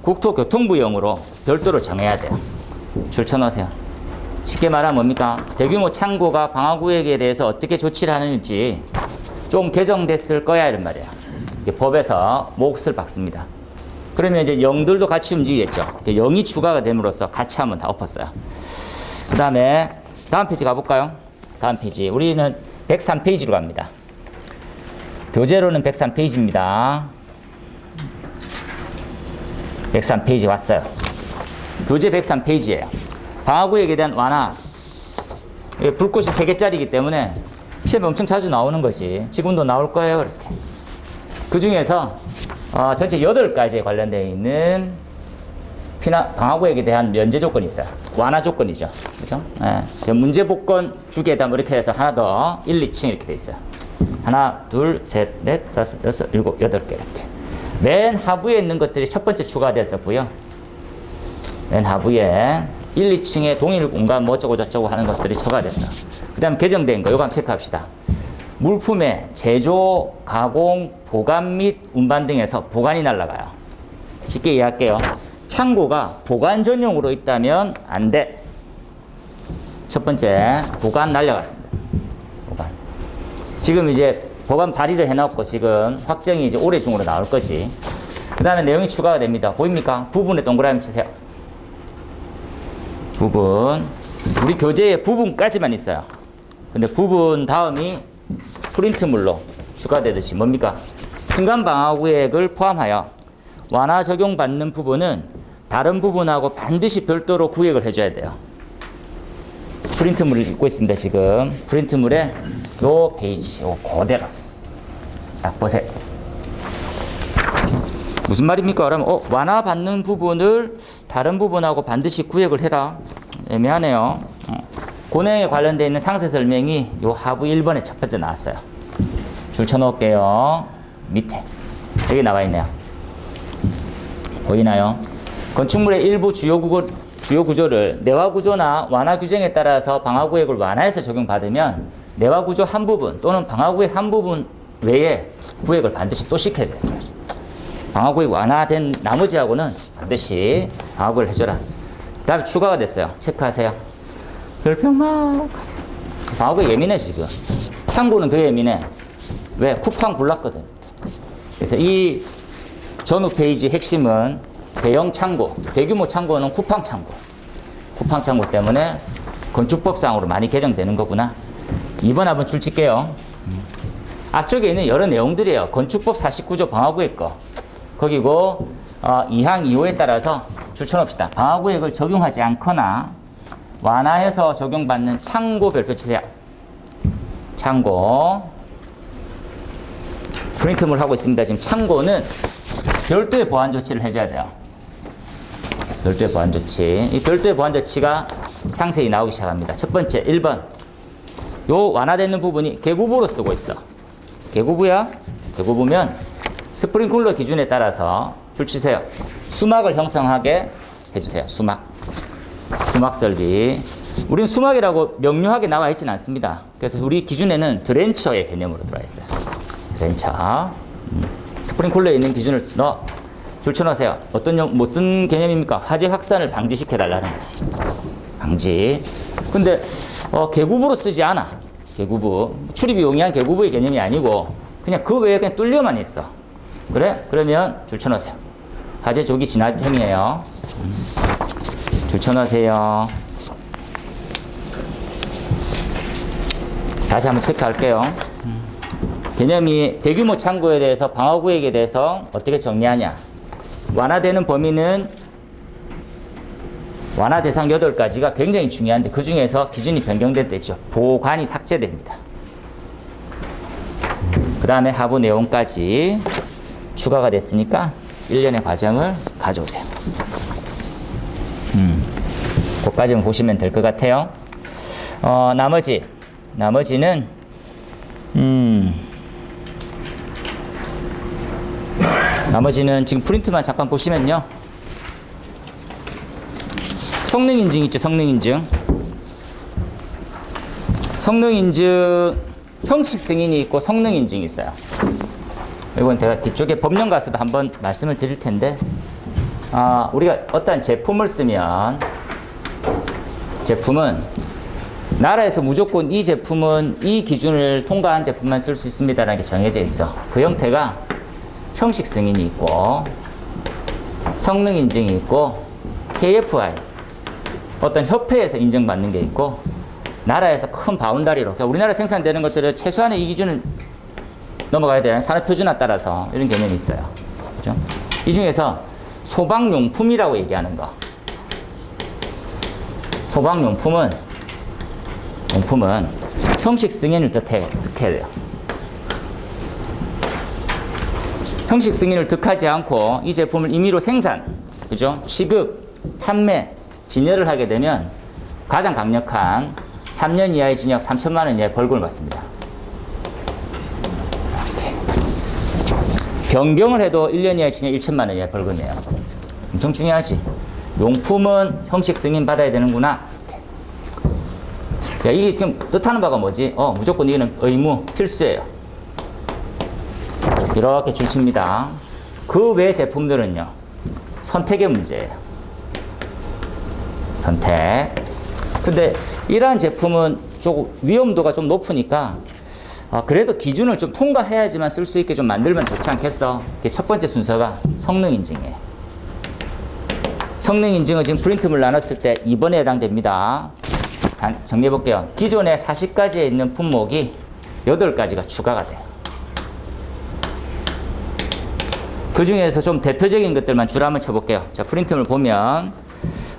국토교통부용으로 별도로 정해야 돼요. 줄쳐넣으세요. 쉽게 말하면 뭡니까? 대규모 창고가 방화구역에 대해서 어떻게 조치를 하는지 좀 개정됐을 거야 이런 말이에요. 법에서 몫을 박습니다. 그러면 이제 0들도 같이 움직이겠죠. 0이 추가가 됨으로써 같이 한번 다 엎었어요. 그 다음에 다음 페이지 가볼까요? 다음 페이지. 우리는 103페이지로 갑니다. 교재로는 103페이지입니다. 103페이지 왔어요. 교재 103페이지예요. 방화구역에 대한 완화. 불꽃이 3개짜리이기 때문에 시험에 엄청 자주 나오는 거지. 지금도 나올 거예요. 이렇게. 그 중에서 전체 8가지에 관련되어 있는 방화구역에 대한 면제 조건이 있어요. 완화 조건이죠. 그죠? 네. 문제 복권 주기에다 이렇게 해서 하나 더 1, 2층 이렇게 돼 있어요. 하나, 둘, 셋, 넷, 다섯, 여섯, 일곱, 8개 이렇게. 맨 하부에 있는 것들이 첫 번째 추가됐었고요. 맨 하부에 1, 2층에 동일 공간 뭐 어쩌고 저쩌고 하는 것들이 초과됐어. 그 다음 개정된 거 요거 한번 체크합시다. 물품의 제조, 가공, 보관 및 운반 등에서 보관이 날라가요. 쉽게 이해할게요. 창고가 보관 전용으로 있다면 안 돼. 첫 번째, 보관 날려갔습니다. 보관. 지금 이제 법안 발의를 해놨고 지금 확정이 이제 올해 중으로 나올 거지. 그 다음에 내용이 추가가 됩니다. 보입니까? 부분에 동그라미 치세요. 부분. 우리 교재에 부분까지만 있어요. 근데 부분 다음이 프린트물로 추가되듯이 뭡니까? 승관방화구역을 포함하여 완화 적용받는 부분은 다른 부분하고 반드시 별도로 구역을 해줘야 돼요. 프린트물을 읽고 있습니다. 지금 프린트물에 요 페이지 요 그대로 딱 보세요. 무슨 말입니까? 그러면 완화 받는 부분을 다른 부분하고 반드시 구역을 해라. 애매하네요. 그 내용에 관련되어 있는 상세 설명이 요 하부 1번에 첫 번째 나왔어요. 줄 쳐놓을게요. 밑에 여기 나와 있네요. 보이나요? 건축물의 일부 주요 구조를 내화 구조나 완화 규정에 따라서 방화구역을 완화해서 적용받으면 내화 구조 한 부분 또는 방화구역 한 부분 외에 구역을 반드시 또 시켜야 돼요. 방화구역 완화된 나머지하고는 반드시 방화구역을 해줘라. 다음에 추가가 됐어요. 체크하세요. 별표만 하세요. 방화구역 예민해 지금. 창고는 더 예민해. 왜? 쿠팡 불났거든. 그래서 이 전후 페이지 핵심은 대형 창고, 대규모 창고는 쿠팡 창고. 쿠팡 창고 때문에 건축법상으로 많이 개정되는 거구나. 2번 한번 줄 칠게요. 앞쪽에 있는 여러 내용들이에요. 건축법 49조 방화구역 거. 거기고 2항 2호에 따라서 줄 쳐놓읍시다. 방화구역을 적용하지 않거나 완화해서 적용받는 창고 별표 치세요. 창고. 프린트물 하고 있습니다. 지금 창고는 별도의 보안 조치를 해줘야 돼요. 별도의 보안 조치. 이 별도의 보안 조치가 상세히 나오기 시작합니다. 첫 번째, 1번. 요 완화되는 부분이 개구부로 쓰고 있어. 개구부야? 개구부면 스프링클러 기준에 따라서 줄 치세요. 수막을 형성하게 해주세요. 수막. 수막 설비. 우리는 수막이라고 명료하게 나와 있지는 않습니다. 그래서 우리 기준에는 드렌처의 개념으로 들어와 있어요. 드렌처. 스프링클러에 있는 기준을 줄 쳐놓으세요. 어떤 개념입니까? 화재 확산을 방지시켜달라는 것이. 방지. 근데, 개구부로 쓰지 않아. 개구부. 출입이 용이한 개구부의 개념이 아니고, 그냥 그 외에 그냥 뚫려만 있어. 그래? 그러면 줄 쳐놓으세요. 화재 조기 진압형이에요. 줄 쳐놓으세요. 다시 한번 체크할게요. 개념이 대규모 창고에 대해서 방화구역에 대해서 어떻게 정리하냐. 완화되는 범위는 완화 대상 8가지가 굉장히 중요한데 그 중에서 기준이 변경됐죠. 보관이 삭제됩니다. 그 다음에 하부 내용까지 추가가 됐으니까 1년의 과정을 가져오세요. 그것까지만 보시면 될 것 같아요. 나머지는 나머지는 지금 프린트만 잠깐 보시면요. 성능 인증 있죠, 성능 인증. 성능 인증, 형식 승인이 있고 성능 인증이 있어요. 이건 제가 뒤쪽에 법령 가서도 한번 말씀을 드릴 텐데, 우리가 어떤 제품을 쓰면, 제품은 나라에서 무조건 이 제품은 이 기준을 통과한 제품만 쓸 수 있습니다라는 게 정해져 있어. 그 형태가 형식 승인이 있고, 성능 인증이 있고, KFI, 어떤 협회에서 인정받는 게 있고, 나라에서 큰 바운다리로, 그러니까 우리나라 생산되는 것들은 최소한의 이 기준을 넘어가야 돼요. 산업표준에 따라서 이런 개념이 있어요. 그죠? 이 중에서 소방용품이라고 얘기하는 거. 소방용품은 형식 승인을 득해야 돼요. 형식 승인을 득하지 않고 이 제품을 임의로 생산, 그죠? 취급, 판매, 진열을 하게 되면 가장 강력한 3년 이하의 징역 3천만 원 이하의 벌금을 받습니다. 변경을 해도 1년 이하의 징역 1천만 원 이하의 벌금이에요. 엄청 중요하지. 용품은 형식 승인 받아야 되는구나. 야, 이게 지금 뜻하는 바가 뭐지? 무조건 이거는 의무, 필수예요. 이렇게 줄칩니다. 그 외 제품들은요, 선택의 문제예요. 선택. 근데 이러한 제품은 조금 위험도가 좀 높으니까 그래도 기준을 좀 통과해야지만 쓸 수 있게 좀 만들면 좋지 않겠어? 첫 번째 순서가 성능 인증이에요. 성능 인증은 지금 프린트물 나눴을 때 2번에 해당됩니다. 자, 정리해 볼게요. 기존에 40가지에 있는 품목이 8가지가 추가가 돼요. 그 중에서 좀 대표적인 것들만 줄 한번 쳐볼게요. 자, 프린트물 보면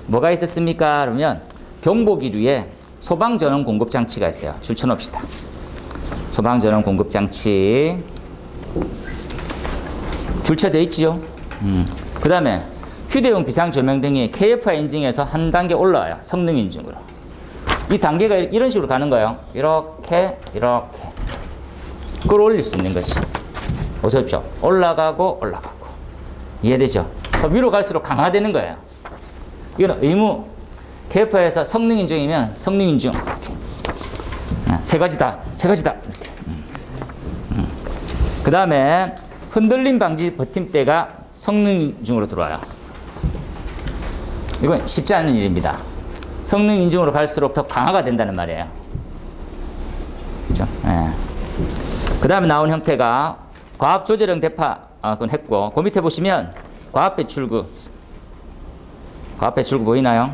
뭐가 있었습니까? 그러면 경보기류에 소방전원 공급장치가 있어요. 줄 쳐놓읍시다. 소방전원 공급장치 줄 쳐져 있지요. 그 다음에 휴대용 비상조명 등이 KFI 인증에서 한 단계 올라와요. 성능 인증으로. 이 단계가 이런 식으로 가는 거예요. 이렇게 끌어올릴 수 있는 것이. 어서 오십시오. 올라가고 이해되죠? 위로 갈수록 강화되는 거예요. 이거는 의무. KFI에서 성능 인증이면 성능 인증. 세 가지다. 이렇게. 그 다음에 흔들림 방지 버팀대가 성능 인증으로 들어와요. 이건 쉽지 않은 일입니다. 성능 인증으로 갈수록 더 강화가 된다는 말이에요. 그죠? 네. 그 다음에 나온 형태가 과압 조절형 대파, 그건 했고, 그 밑에 보시면 과압 배출구 보이나요?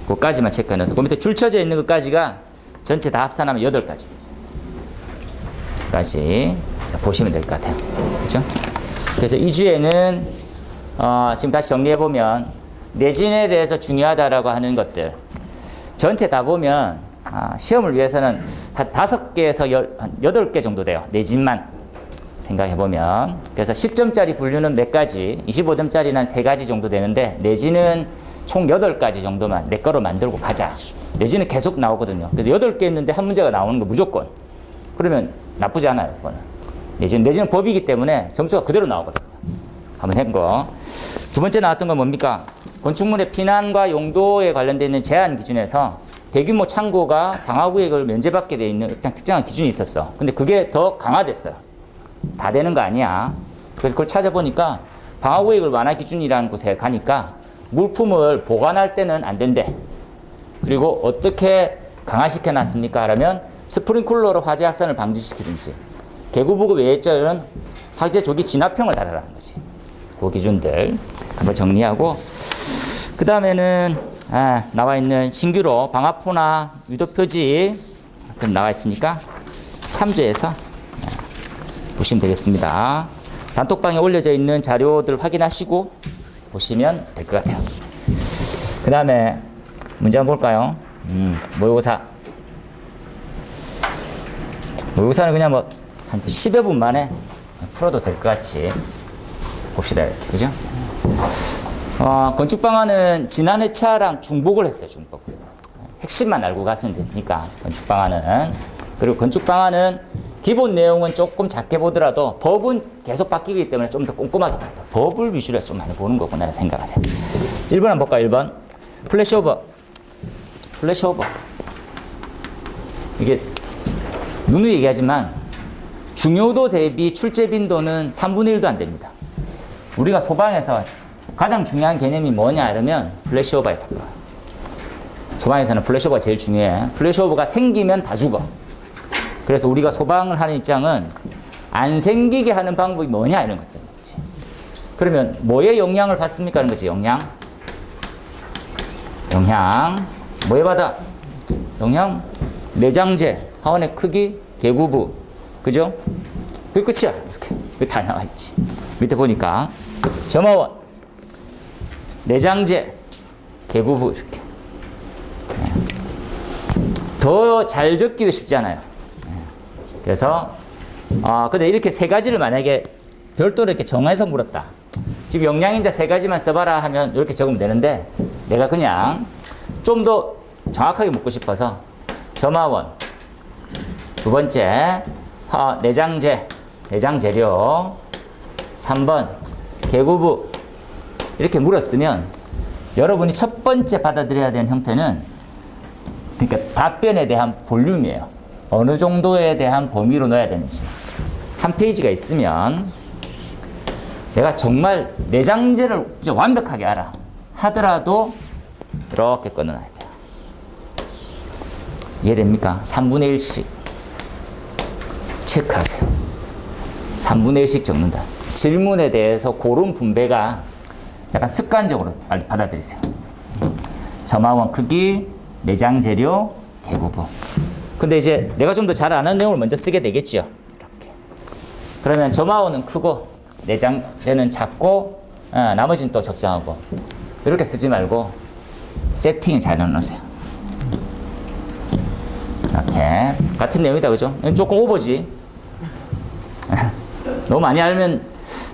그까지만 체크해놔서, 그 밑에 줄 쳐져 있는 것까지가 전체 다 합산하면 8가지. 까지 보시면 될 것 같아요. 그죠? 그래서 이 주에는, 지금 다시 정리해보면, 내진에 대해서 중요하다라고 하는 것들, 전체 다 보면, 시험을 위해서는 한 5개에서 한 8개 정도 돼요. 내진만 생각해보면. 그래서 10점짜리 분류는 몇 가지, 25점짜리는 한 3가지 정도 되는데, 내진은 총 8가지 정도만 내 거로 만들고 가자. 내지는 계속 나오거든요. 그래서 8개 있는데 한 문제가 나오는 거 무조건. 그러면 나쁘지 않아요. 그거는. 내지는 법이기 때문에 점수가 그대로 나오거든요. 한번 했고. 두 번째 나왔던 건 뭡니까? 건축물의 피난과 용도에 관련되어 있는 제한 기준에서 대규모 창고가 방화구역을 면제받게 되어 있는 일단 특정한 기준이 있었어. 근데 그게 더 강화됐어요. 다 되는 거 아니야. 그래서 그걸 찾아보니까 방화구역을 완화 기준이라는 곳에 가니까 물품을 보관할 때는 안 된대. 그리고 어떻게 강화시켜 놨습니까? 그러면 스프링클러로 화재 확산을 방지시키든지, 개구부급 외액절은 화재 조기 진압형을 달아라는 거지. 그 기준들 한번 정리하고, 그 다음에는 나와 있는 신규로 방화포나 유도 표지 나와 있으니까 참조해서 보시면 되겠습니다. 단톡방에 올려져 있는 자료들 확인하시고 보시면 될 것 같아요. 그 다음에 문제 한번 볼까요? 모의고사. 모의고사는 그냥 뭐 한 10여 분 만에 풀어도 될 것 같이 봅시다. 이렇게. 그죠? 건축방안은 지난 회차랑 중복을 했어요. 중복. 핵심만 알고 갔으면 됐으니까 건축방안은. 그리고 건축방안은 기본 내용은 조금 작게 보더라도 법은 계속 바뀌기 때문에 좀 더 꼼꼼하게 봐야 돼. 법을 위주로 해서 좀 많이 보는 거구나 생각하세요. 1번 한번 볼까요? 1번. 플래시오버. 이게 누누이 얘기하지만 중요도 대비 출제 빈도는 3분의 1도 안 됩니다. 우리가 소방에서 가장 중요한 개념이 뭐냐 이러면 플래시오버에 가까워요. 소방에서는 플래시오버가 제일 중요해. 플래시오버가 생기면 다 죽어. 그래서 우리가 소방을 하는 입장은 안 생기게 하는 방법이 뭐냐 이런 것들 있지. 그러면 뭐에 영향을 받습니까? 하는 거지. 영향 뭐에 받아? 영향 내장재, 하원의 크기, 개구부, 그죠? 그게 끝이야. 이렇게 그게 다 나와 있지. 밑에 보니까 점화원, 내장재, 개구부 이렇게. 더 잘 적기도 쉽지 않아요. 그래서 근데 이렇게 3가지를 만약에 별도로 이렇게 정해서 물었다. 지금 영양인자 3가지만 써봐라 하면 이렇게 적으면 되는데, 내가 그냥 좀 더 정확하게 묻고 싶어서 점화원, 두 번째 내장재, 내장재료, 3번 개구부 이렇게 물었으면 여러분이 첫 번째 받아들여야 되는 형태는 그러니까 답변에 대한 볼륨이에요. 어느 정도에 대한 범위로 넣어야 되는지. 한 페이지가 있으면 내가 정말 내장재를 이제 완벽하게 알아 하더라도 이렇게 끊어놔야 돼요. 이해됩니까? 3분의 1씩 체크하세요. 3분의 1씩 적는다. 질문에 대해서 그런 분배가 약간 습관적으로 빨리 받아들이세요. 점화원 크기, 내장 재료, 대구부. 근데 이제 내가 좀 더 잘 아는 내용을 먼저 쓰게 되겠죠. 이렇게. 그러면 점화원은 크고 내장재는 작고 나머지는 또 적정하고 이렇게 쓰지 말고 세팅을 잘 넣으세요. 이렇게 같은 내용이다, 그죠? 조금 오버지. 너무 많이 알면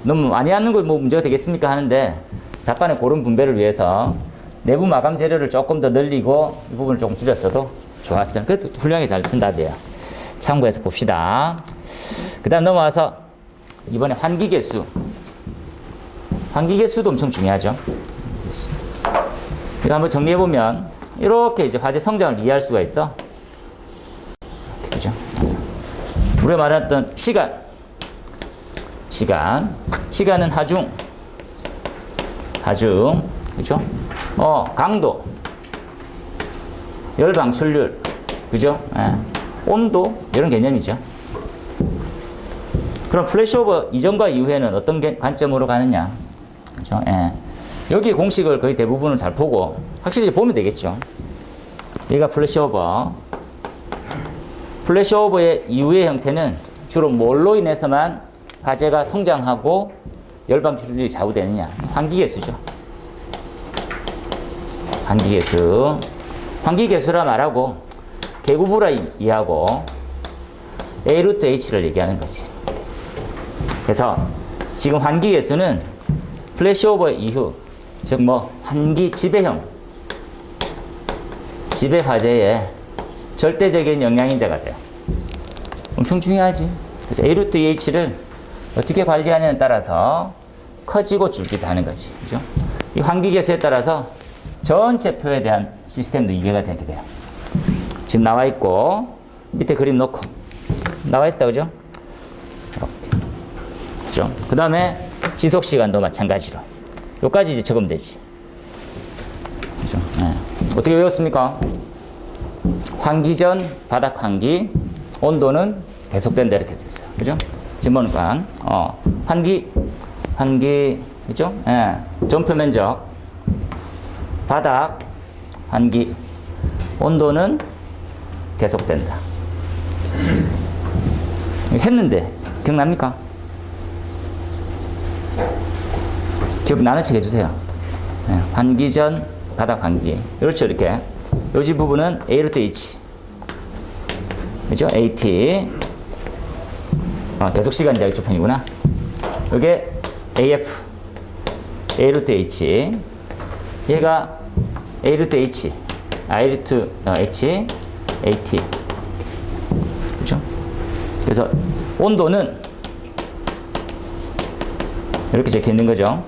너무 많이 하는 거 뭐 문제가 되겠습니까 하는데 답변의 그런 분배를 위해서 내부 마감 재료를 조금 더 늘리고 이 부분을 조금 줄였어도 좋았어요. 그래도 훌륭하게 잘 쓴 답이에요. 참고해서 봅시다. 그 다음 넘어와서 이번에 환기계수. 환기계수도 엄청 중요하죠. 이거 한번 정리해보면 이렇게 이제 화재 성장을 이해할 수가 있어. 그죠? 우리가 말했던 시간은 하중, 그죠? 강도, 열 방출률, 그죠? 온도, 이런 개념이죠. 그럼 플래시오버 이전과 이후에는 어떤 관점으로 가느냐, 그죠? 여기 공식을 거의 대부분을 잘 보고 확실히 보면 되겠죠. 얘가 플래시오버의 이후의 형태는 주로 뭘로 인해서만 화재가 성장하고 열방출률이 좌우되느냐? 환기계수죠. 환기계수라 말하고 계구부라 이해하고 A 루트 H를 얘기하는 거지. 그래서 지금 환기계수는 플래시오버 이후, 즉 환기 지배형, 지배 화재의 절대적인 영향인자가 돼요. 엄청 중요하지. 그래서 A 루트 H를 어떻게 관리하느냐에 따라서 커지고 줄기도 하는 거지. 그죠? 이 환기계수에 따라서 전체 표에 대한 시스템도 이해가 되게 돼요. 지금 나와 있고, 밑에 그림 놓고, 나와 있다, 그죠? 이렇게. 그죠? 그 다음에 지속시간도 마찬가지로. 여기까지 이제 적으면 되지. 그죠? 어떻게 외웠습니까? 환기 전, 바닥 환기, 온도는 계속된다, 이렇게 됐어요. 그죠? 지금 보니까, 환기, 그죠? 전표 면적, 바닥, 환기, 온도는 계속된다. 했는데, 기억납니까? 기억 나는 척 해주세요. 환기 전, 바닥 환기. 그렇죠, 이렇게. 요지 부분은 A 루트 H. 그죠? AT. 계속 시간자 이쪽 편이구나. 이게 AF. A 루트 H. 얘가 A 루트 H. I 루트 H. AT. 그죠? 그래서 온도는 이렇게 적혀 있는 거죠.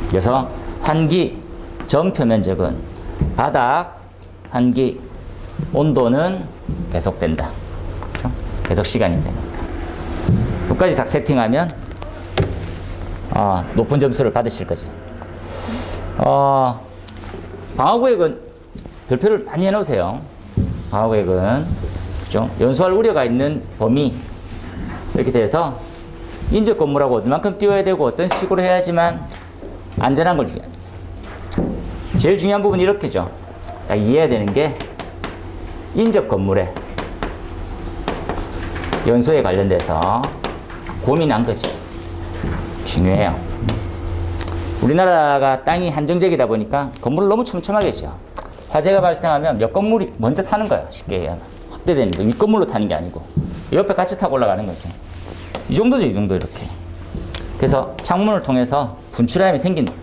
그래서 환기 전 표면적은 바닥, 환기, 온도는 계속된다. 그렇죠? 계속 시간인자니까. 여기까지 딱 세팅하면 높은 점수를 받으실 거지. 방어구획은 별표를 많이 해놓으세요. 방어구획은 그렇죠? 연소할 우려가 있는 범위 이렇게 돼서 인접 건물하고 얼만큼 띄워야 되고 어떤 식으로 해야지만 안전한 걸 중요합니다. 제일 중요한 부분이 이렇게죠. 딱 이해해야 되는 게 인접 건물에 연소에 관련돼서 고민한 거지. 중요해요. 우리나라가 땅이 한정적이다 보니까 건물을 너무 촘촘하게 지어. 화재가 발생하면 몇 건물이 먼저 타는 거야. 쉽게 얘기하면. 확대되는 거. 윗건물로 타는 게 아니고 옆에 같이 타고 올라가는 거지. 이 정도죠. 이 정도 이렇게. 그래서 창문을 통해서 분출함이 생긴다.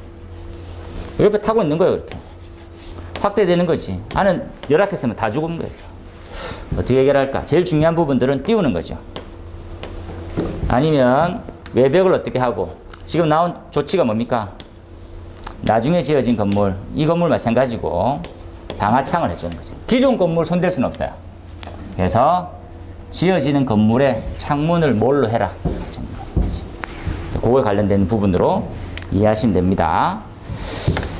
옆에 타고 있는 거예요. 이렇게. 확대되는 거지. 안은 열악했으면 다 죽은 거예요. 어떻게 해결할까? 제일 중요한 부분들은 띄우는 거죠. 아니면 외벽을 어떻게 하고 지금 나온 조치가 뭡니까? 나중에 지어진 건물, 이 건물 마찬가지고 방화창을 해주는 거죠. 기존 건물 손댈 수는 없어요. 그래서 지어지는 건물의 창문을 뭘로 해라. 그거에 관련된 부분으로 이해하시면 됩니다.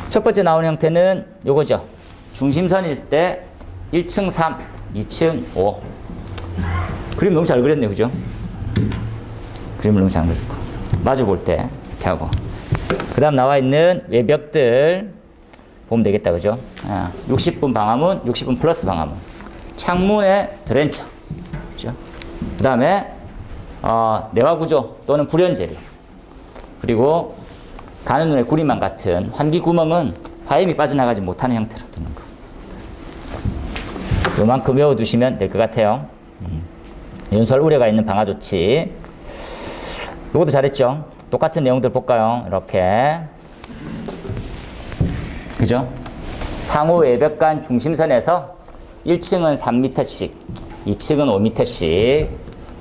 첫 번째 나오는 형태는 요거죠. 중심선일 때 1층 3, 2층 5. 그림 너무 잘 그렸네요. 그죠? 그림을 너무 잘 그렸고. 마주 볼 때 이렇게 하고. 그 다음 나와 있는 외벽들 보면 되겠다. 그죠? 60분 방화문, 60분 플러스 방화문. 창문의 드렌처. 그죠? 그 다음에 내화 구조 또는 불연재료. 그리고 가는 눈에 구리만 같은 환기 구멍은 화염이 빠져나가지 못하는 형태로 두는 거. 요만큼 외워두시면 될 것 같아요. 연소할 우려가 있는 방화 조치. 요것도 잘했죠? 똑같은 내용들 볼까요? 이렇게. 그죠? 상호 외벽 간 중심선에서 1층은 3m씩, 2층은 5m씩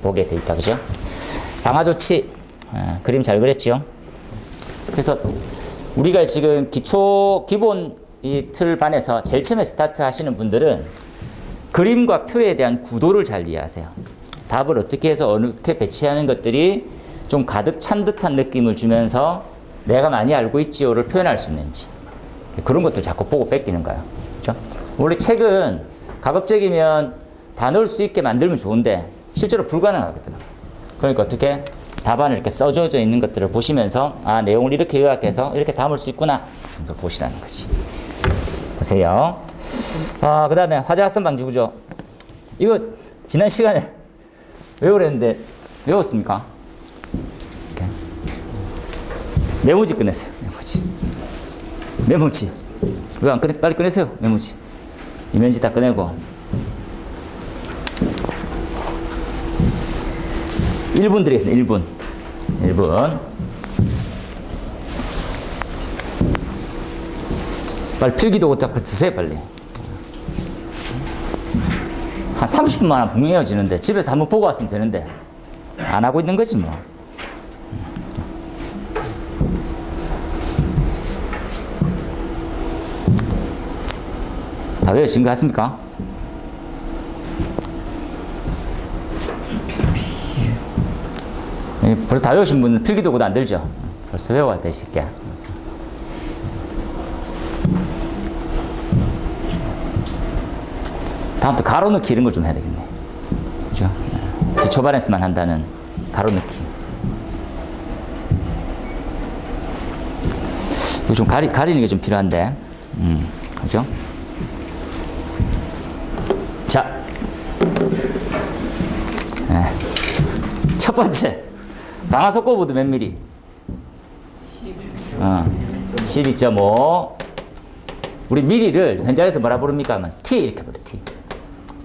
보게 돼 있다. 그죠? 방화 조치. 그림 잘 그렸죠? 그래서 우리가 지금 기본 이 틀 반에서 제일 처음에 스타트 하시는 분들은 그림과 표에 대한 구도를 잘 이해하세요. 답을 어떻게 해서 어떻게 배치하는 것들이 좀 가득 찬 듯한 느낌을 주면서 내가 많이 알고 있지요를 표현할 수 있는지 그런 것들 자꾸 보고 뺏기는 거예요. 그렇죠? 원래 책은 가급적이면 다 넣을 수 있게 만들면 좋은데 실제로 불가능하거든. 그러니까 어떻게 답안을 이렇게 써져 있는 것들을 보시면서 내용을 이렇게 요약해서 이렇게 담을 수 있구나 좀 더 보시라는 거지. 보세요. 그 다음에 화재확산 방지 구조. 이거 지난 시간에 외우랬는데 외웠습니까? 이렇게. 메모지 꺼내세요. 메모지. 왜 안 꺼내? 빨리 꺼내세요. 메모지. 이면지 다 꺼내고. 1분 드리겠습니다. 1분. 1분. 빨리 필기도구 딱 드세요. 빨리. 한 30분만 하면 분명해지는데 집에서 한번 보고 왔으면 되는데 안 하고 있는 거지 뭐. 다 외워진 거 같습니까? 벌써 다 외우신 분은 필기도구도 안 들죠? 벌써 외워왔다, 이 새끼야. 다음부터 가로넣기 이런 걸 좀 해야 되겠네. 그죠? 기초 발엔스만 한다는 가로넣기. 이거 좀 가리는 게 좀 필요한데. 그죠? 자. 첫 번째. 방화석고보드 몇 미리? 12.5. 우리 미리를 현장에서 뭐라 부릅니까? 하면 T 이렇게 부르 T.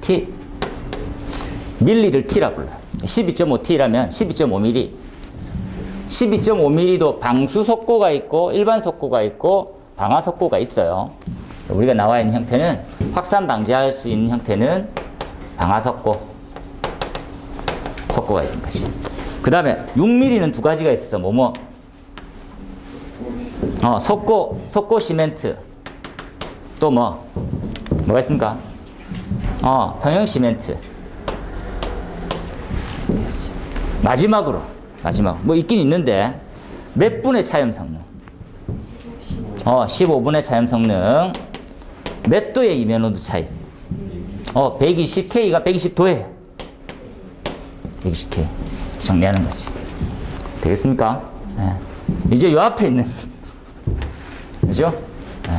T. 밀리를 T라 불러요. 12.5T라면 12.5mm. 12.5mm도 방수석고가 있고 일반 석고가 있고 방화석고가 있어요. 우리가 나와 있는 형태는 확산 방지할 수 있는 형태는 방화석고. 석고가 있는 거지. 그 다음에 6mm는 두 가지가 있어. 석고 시멘트. 또 뭐가 있습니까? 평형 시멘트. 마지막으로 뭐 있긴 있는데 몇 분의 차염 성능? 15분의 차염 성능. 몇 도의 이면 온도 차이? 120K가 120도에 120K 정리하는 거지. 되겠습니까? 네. 이제 요 앞에 있는 그죠? 네.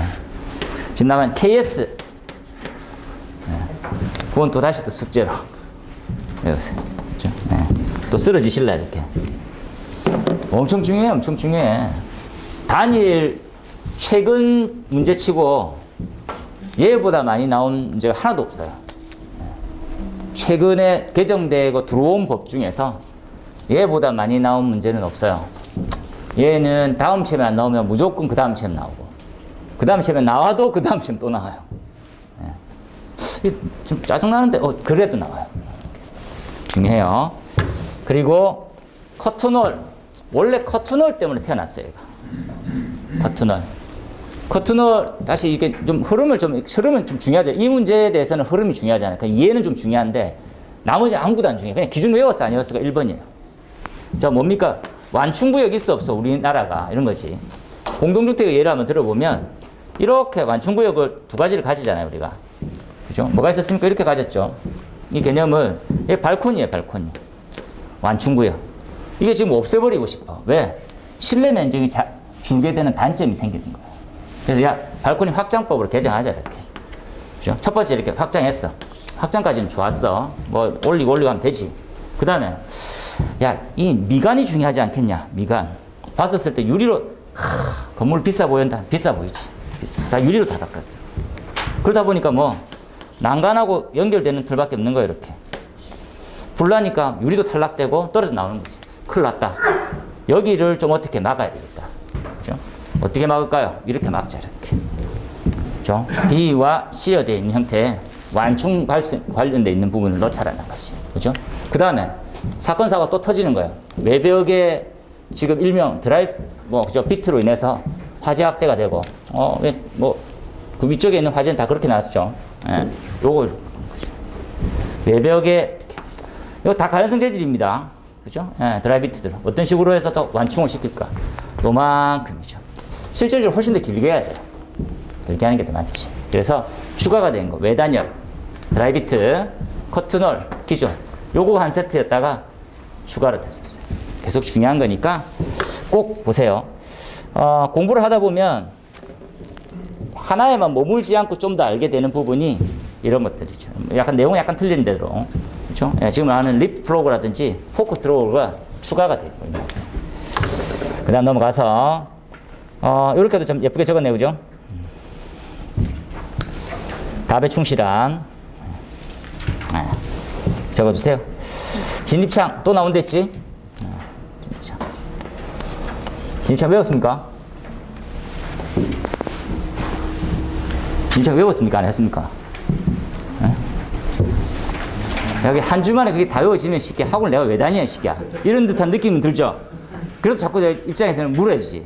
지금 남은 KS. 네. 그건 또 다시 또 숙제로 외우세요. 그죠? 네. 또 쓰러지실라 이렇게. 엄청 중요해, 엄청 중요해. 단일 최근 문제치고 얘보다 많이 나온 문제가 하나도 없어요. 최근에 개정되고 들어온 법 중에서 얘보다 많이 나온 문제는 없어요. 얘는 다음 시험에 안 나오면 무조건 그 다음 시험 나오고, 그 다음 시험에 나와도 그 다음 시험 또 나와요. 좀 짜증나는데 그래도 나와요. 중요해요. 그리고 커튼홀. 원래 커튼홀 때문에 태어났어요. 얘가. 커튼홀. 커튼을 다시 이게 좀 흐름은 좀 중요하죠. 이 문제에 대해서는 흐름이 중요하잖아요. 그러니까 이해는 좀 중요한데 나머지 아무것도 안 중요해요. 그냥 기준 외웠어 안 외웠어가 1번이에요. 자 뭡니까? 완충구역 있어 없어 우리나라가 이런 거지. 공동주택의 예를 한번 들어보면 이렇게 완충구역을 두 가지를 가지잖아요 우리가. 그죠? 뭐가 있었습니까? 이렇게 가졌죠. 이 개념은 이게 발코니예요 발코니. 완충구역. 이게 지금 없애버리고 싶어. 왜? 실내 면적이 줄게 되는 단점이 생기는 거예요. 그래서 야 발코니 확장법으로 개정하자 이렇게. 그죠? 첫 번째 이렇게 확장했어. 확장까지는 좋았어. 뭐 올리고 하면 되지. 그 다음에 야 이 미간이 중요하지 않겠냐. 미간. 봤었을 때 유리로 건물 비싸 보인다. 비싸 보이지. 비싸. 다 유리로 다 바꿨어. 그러다 보니까 뭐 난간하고 연결되는 틀밖에 없는 거예요 이렇게. 불나니까 유리도 탈락되고 떨어져 나오는 거지. 큰일 났다. 여기를 좀 어떻게 막아야 되겠다. 그죠? 어떻게 막을까요? 이렇게 막자 이렇게. 그죠? B와 C에 되어 있는 형태의 완충 관련되어 있는 부분을 넣자라는 거지. 그죠? 그 다음에 사건 사고가 또 터지는 거예요. 외벽에 지금 일명 그죠? 비트로 인해서 화재 확대가 되고 그 위쪽에 있는 화재는 다 그렇게 나왔죠. 예. 요거 외벽에 이거 다 가연성 재질입니다. 그죠? 예, 드라이비트들 어떤 식으로 해서 더 완충을 시킬까? 요만큼이죠. 실제적으로 훨씬 더 길게 해야 돼요. 길게 하는 게 더 맞지. 그래서 추가가 된 거 외단열, 드라이비트, 커튼홀 기존 요거 한 세트였다가 추가로 됐었어요. 계속 중요한 거니까 꼭 보세요. 공부를 하다 보면 하나에만 머물지 않고 좀 더 알게 되는 부분이 이런 것들이죠. 약간 내용이 약간 틀린 대로. 그렇죠? 예, 지금 아는 립 플로그라든지 포크 스로우가 추가가 되고 있는 거예요. 그 다음 넘어가서 이렇게도 좀 예쁘게 적었네요. 그죠? 답에 충실한 적어주세요. 진입창 또 나온댔지? 진입창 외웠습니까? 진입창 외웠습니까? 안 했습니까? 여기 한 주만에 그게 다 외워지면 쉽게 학원을 내가 왜 다니냐 쉽게 이런 듯한 느낌은 들죠. 그래서 자꾸 내 입장에서는 물어야지.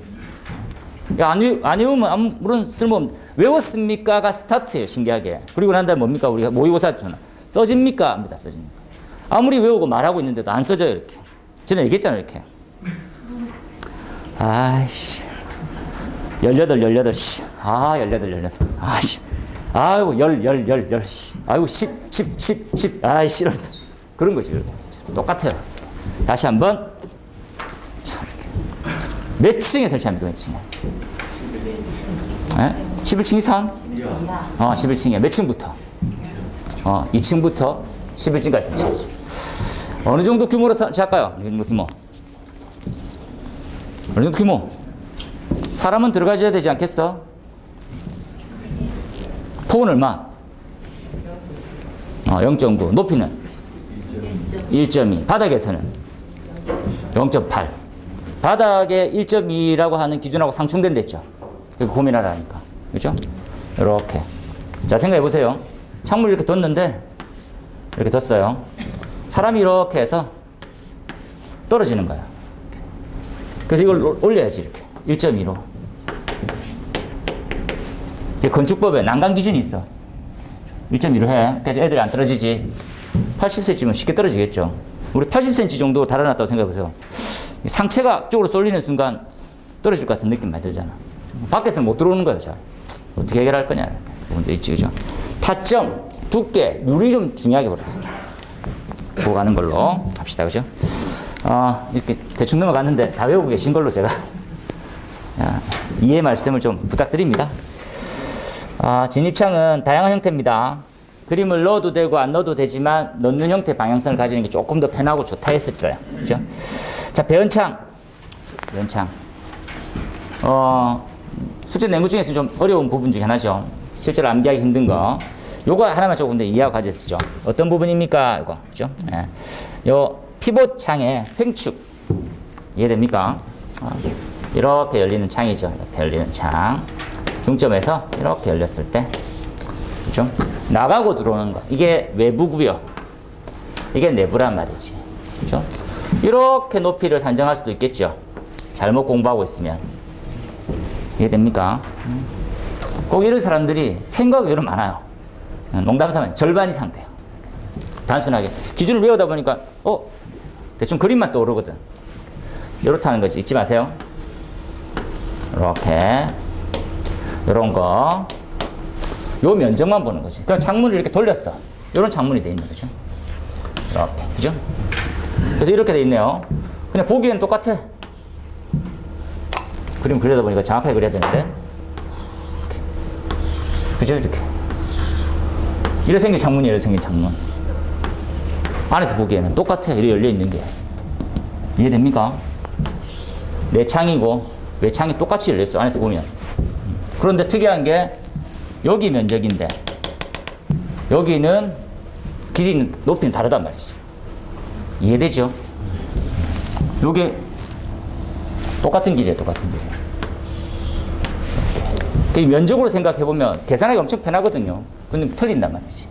야, 안 외우면 아무런 쓸모없는 외웠습니까가 스타트예요. 신기하게. 그리고 난 다음에 뭡니까 우리가 모의고사 써집니까? 합니다. 써집니까? 아무리 외우고 말하고 있는데도 안 써져요 이렇게. 저는 얘기했잖아요 이렇게. 아이씨 18 씨. 18 아이씨 아이고 10 씨. 아이고 10 아이 싫어서 그런 거지. 똑같아요. 다시 한번 자 이렇게 몇 층에 설치합니까? 몇 층에? 11층 이상? 11층이야. 몇 층부터? 2층부터 11층까지 설치하지. 어느 정도 규모로 설치할까요? 어느 정도 규모? 어느 정도 규모? 사람은 들어가줘야 되지 않겠어? 폭은 얼마? 0.9. 높이는? 1.2. 바닥에서는? 0.8. 바닥에 1.2라고 하는 기준하고 상충된댔죠. 고민하라니까. 그죠? 이렇게. 자, 생각해 보세요. 창문을 이렇게 뒀는데, 이렇게 뒀어요. 사람이 이렇게 해서 떨어지는 거야. 그래서 이걸 올려야지, 이렇게. 1.2로. 건축법에 난간 기준이 있어. 1.2로 해. 그래서 애들이 안 떨어지지. 80cm면 쉽게 떨어지겠죠. 우리 80cm 정도 달아놨다고 생각해보세요. 상체가 쪽으로 쏠리는 순간 떨어질 것 같은 느낌 많이 들잖아. 밖에서는 못 들어오는 거예요. 잘. 어떻게 해결할 거냐. 부분도 있지, 그죠? 타점, 두께, 유리 좀 중요하게 버렸습니다. 보고 가는 걸로 합시다, 그죠? 이렇게 대충 넘어갔는데 다 외우고 계신 걸로 제가 이해 말씀을 좀 부탁드립니다. 진입창은 다양한 형태입니다. 그림을 넣어도 되고 안 넣어도 되지만 넣는 형태 방향성을 가지는 게 조금 더 편하고 좋다 했었어요. 그죠? 자, 배연창. 숙제 낸 것 중에서 좀 어려운 부분 중에 하나죠. 실제로 암기하기 힘든 거. 요거 하나만 조금 더 이해하고 가졌었죠. 어떤 부분입니까? 이거. 그죠? 예. 요 피봇 창의 횡축. 이해됩니까? 이렇게 열리는 창이죠. 이렇게 열리는 창. 중점에서 이렇게 열렸을 때. 그죠? 나가고 들어오는 거. 이게 외부고요. 이게 내부란 말이지. 그죠? 이렇게 높이를 산정할 수도 있겠죠. 잘못 공부하고 있으면. 이해됩니까? 꼭 이런 사람들이 생각이 여러 많아요. 농담 삼아 절반 이상 돼요. 단순하게 기준을 외우다 보니까 대충 그림만 떠오르거든. 이렇다는 거지. 잊지 마세요. 이렇게 이런 거, 요 면적만 보는 거지. 그냥 창문을 이렇게 돌렸어. 이런 창문이 돼 있는 거죠. 이렇게, 그죠? 그래서 이렇게 돼 있네요. 그냥 보기에는 똑같아. 그림 그리다 보니까 정확하게 그려야 되는데, 이렇게. 그죠? 이렇게. 이래 생긴 창문이 이래 생긴 창문. 안에서 보기에는 똑같아. 이렇게 열려 있는 게. 이해됩니까? 내창이고 외창이 똑같이 열려 있어. 안에서 보면. 그런데 특이한 게 여기 면적인데 여기는 길이는 높이는 다르단 말이지. 이해되죠? 요게 똑같은 길이에요. 똑같은 길. 이렇게. 면적으로 생각해보면 계산하기 엄청 편하거든요. 근데 틀린단 말이지.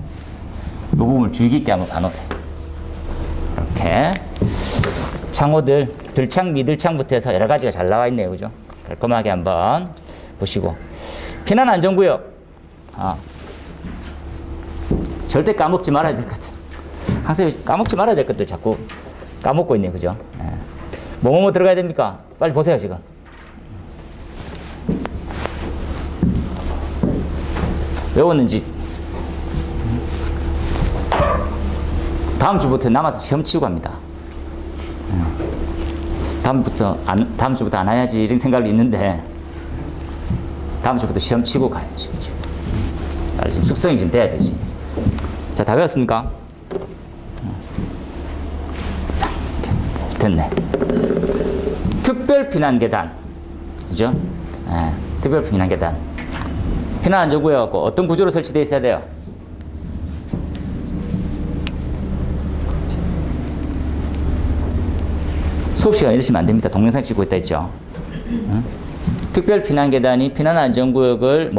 이 부분을 주의 깊게 한번 봐놓으세요. 이렇게 창호들 들창, 미들창부터 해서 여러 가지가 잘 나와 있네요. 그죠? 깔끔하게 한번 보시고. 피난안전구역. 절대 까먹지 말아야 될 것들. 항상 까먹지 말아야 될 것들 자꾸 까먹고 있네요. 그죠? 뭐뭐 들어가야 됩니까? 빨리 보세요, 지금. 외웠는지. 다음 주부터 남아서 시험 치고 갑니다. 다음 주부터 안 해야지 이런 생각이 있는데, 다음 주부터 시험 치고 가요. 시험 치고. 지금 숙성이 좀 돼야 되지. 자, 다 외웠습니까? 됐네. 특별 피난 계단. 그죠? 특별 피난 계단. 피난 안전구역하고 어떤 구조로 설치되어 있어야 돼요? 수업 시간 이러시면 안 됩니다. 동영상 찍고 있다 했죠. 특별 피난 계단이 피난 안전구역을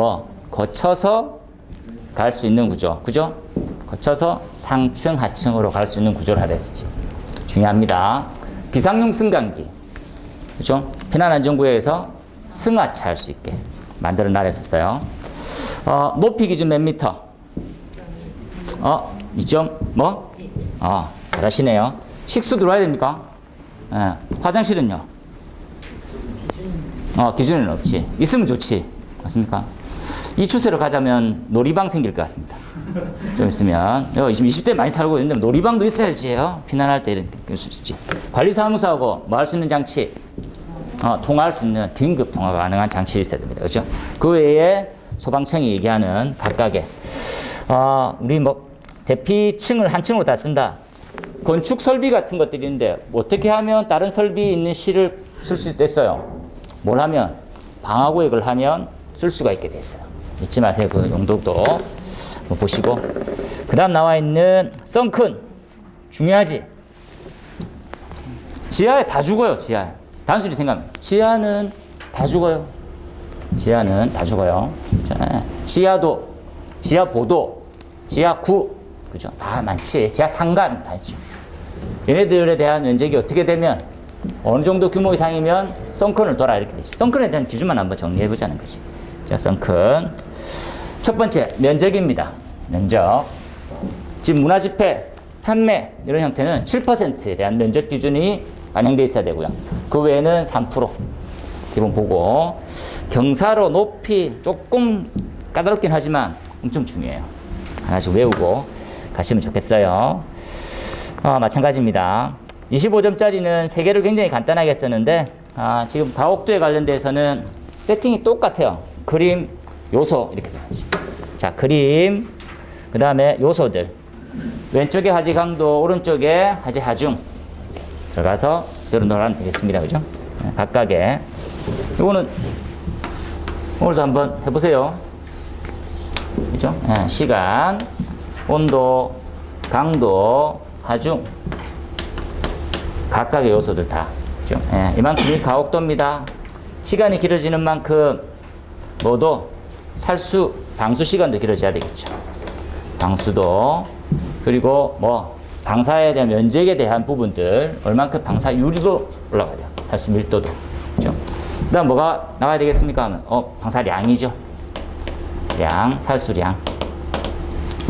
거쳐서 갈 수 있는 구조. 그죠? 거쳐서 상층, 하층으로 갈 수 있는 구조를 하라 했었지. 중요합니다. 비상용 승강기. 그죠? 피난 안전구역에서 승하차할 수 있게 만들어 놔라 했었어요. 높이 기준 몇 미터? 2점 잘하시네요. 식수 들어와야 됩니까? 화장실은요? 기준은 없지. 있으면 좋지. 맞습니까? 이 추세로 가자면 놀이방 생길 것 같습니다. 좀 있으면. 지금 20대 많이 살고 있는데 놀이방도 있어야지요. 피난할 때 이럴 수 있지. 관리사무소하고 뭐 할 수 있는 장치, 통화할 수 있는 긴급 통화가 가능한 장치 있어야 됩니다. 그죠? 그 외에 소방청이 얘기하는 각각의, 우리 대피층을 한 층으로 다 쓴다. 건축 설비 같은 것들이 있는데 어떻게 하면 다른 설비 있는 시를 쓸 수 있어요? 뭘 하면? 방화구역을 하면 쓸 수가 있게 돼 있어요. 잊지 마세요. 그 용도도 보시고. 그 다음 나와 있는 썬큰. 중요하지? 지하에 다 죽어요. 지하에. 단순히 생각하면. 지하는 다 죽어요. 지하는 다 죽어요. 지하도, 지하보도, 지하구. 그죠? 다 많지. 지하 상가는 다 있죠. 얘네들에 대한 면적이 어떻게 되면 어느 정도 규모 이상이면 썬큰을 둬라 이렇게 되지. 썬큰에 대한 기준만 한번 정리해 보자는 거지. 자, 썬큰. 첫 번째, 면적입니다. 면적. 지금 문화집회, 판매 이런 형태는 7%에 대한 면적 기준이 반영되어 있어야 되고요. 그 외에는 3% 기본 보고. 경사로 높이 조금 까다롭긴 하지만 엄청 중요해요. 하나씩 외우고 가시면 좋겠어요. 마찬가지입니다. 25점짜리는 3개를 굉장히 간단하게 썼는데, 지금 가옥도에 관련돼서는 세팅이 똑같아요. 그림, 요소 이렇게 들어가지. 자, 그림, 그 다음에 요소들. 왼쪽에 하지 강도, 오른쪽에 하지 하중 들어가서 들어놓으면 되겠습니다. 그죠? 각각의. 이거는 오늘도 한번 해보세요. 그죠? 시간, 온도, 강도, 하중. 각각의 요소들 다. 그죠? 이만큼이 가옥도입니다. 시간이 길어지는 만큼 뭐도 살수, 방수 시간도 길어져야 되겠죠. 방수도. 그리고 방사에 대한 면적에 대한 부분들, 얼만큼 방사율도 올라가야 돼요. 살수 밀도도. 그죠? 그 다음 뭐가 나와야 되겠습니까? 하면, 방사량이죠. 량, 살수량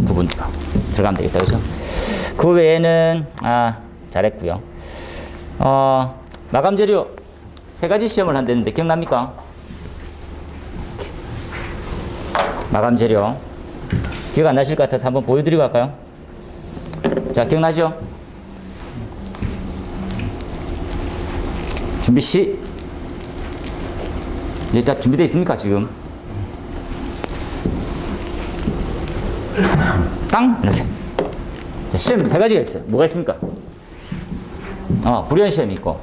부분으로 들어가면 되겠다. 그죠? 그 외에는, 잘했고요. 마감 재료 세 가지 시험을 한다는데 기억납니까? 마감 재료. 기억 안 나실 것 같아서 한번 보여드리고 할까요? 자, 기억나죠? 준비 시. 이제 다 준비되어 있습니까, 지금? 땅! 이렇게. 자, 시험 세 가지가 있어요. 뭐가 있습니까? 불연 시험이 있고,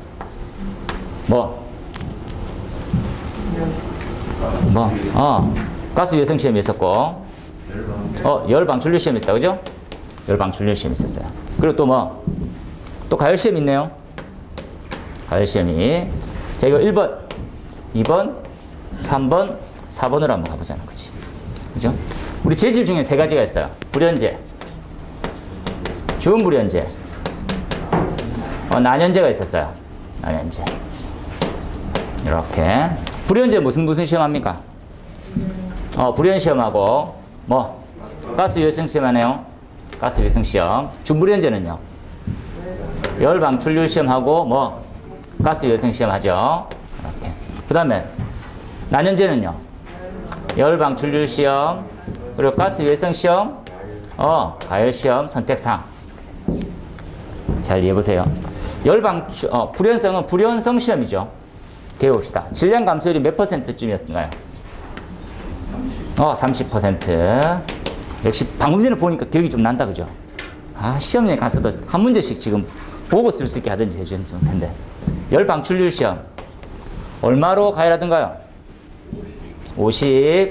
가스 유해성 시험이 있었고, 열 방출률 시험이 있다, 그죠? 열 방출률 시험이 있었어요. 그리고 또 가열 시험이 있네요. 가열 시험이. 자, 이거 1번, 2번, 3번, 4번으로 한번 가보자는 거지. 그죠? 우리 재질 중에 세 가지가 있어요. 불연제, 주음불연제, 난연제가 있었어요. 난연제. 이렇게. 불연제 무슨 시험 합니까? 불연 시험하고, 가스 유해성 시험 하네요. 가스 유해성 시험. 준불연제는요? 열 방출률 시험하고, 가스 유해성 시험 하죠. 이렇게. 그 다음에, 난연제는요? 열 방출률 시험, 그리고 가스 유해성 시험, 가열 시험 선택사항. 잘 이해해보세요. 불연성은 불연성 시험이죠. 기억해봅시다. 질량 감소율이 몇 %쯤이었던가요? 30%. 역시 방금 전에 보니까 기억이 좀 난다, 그죠? 시험장에 가서도 한 문제씩 지금 보고 쓸 수 있게 하든지 해주면 좋을 텐데. 열 방출률 시험. 얼마로 가열하던가요? 50.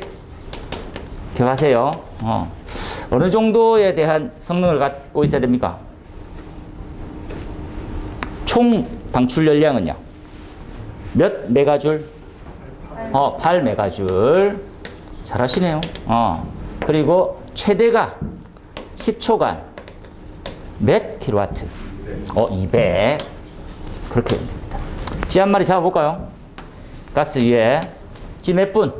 기억하세요. 어느 정도에 대한 성능을 갖고 있어야 됩니까? 총 방출 열량은요? 몇 메가줄? 8메가줄. 잘하시네요. 그리고 최대가 10초간 몇 킬로와트? 200. 그렇게 됩니다. 찌 한 마리 잡아볼까요? 가스 위에. 찌 몇 분?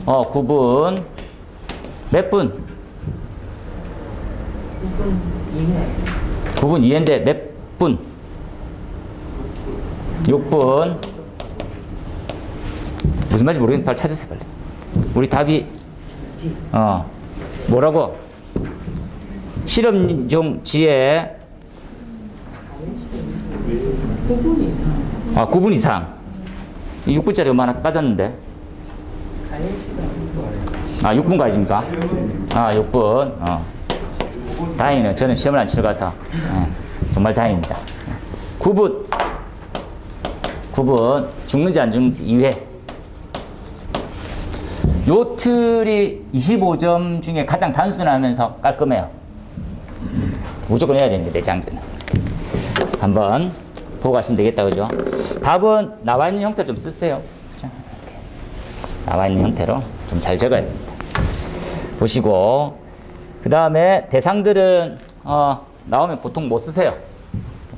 9분. 몇 분? 9분 이해인데 몇 분? 6분. 무슨 말인지 모르겠는데 빨리 찾으세요, 빨리. 우리 답이 뭐라고? 실험용 지에 9분 이상. 9분 이상. 6분짜리 얼마나 빠졌는데? 6분 가야됩니까? 6분. 다행이네요. 저는 시험을 안 치러 가서. 정말 다행입니다. 9분. 죽는지 안 죽는지 2회. 요 틀이 25점 중에 가장 단순하면서 깔끔해요. 무조건 해야 됩니다, 내장제는. 한번 보고 가시면 되겠다, 그죠? 답은 나와 있는 형태로 좀 쓰세요. 나와 있는 형태로 좀 잘 적어야 됩니다. 보시고, 그 다음에 대상들은, 나오면 보통 못 쓰세요.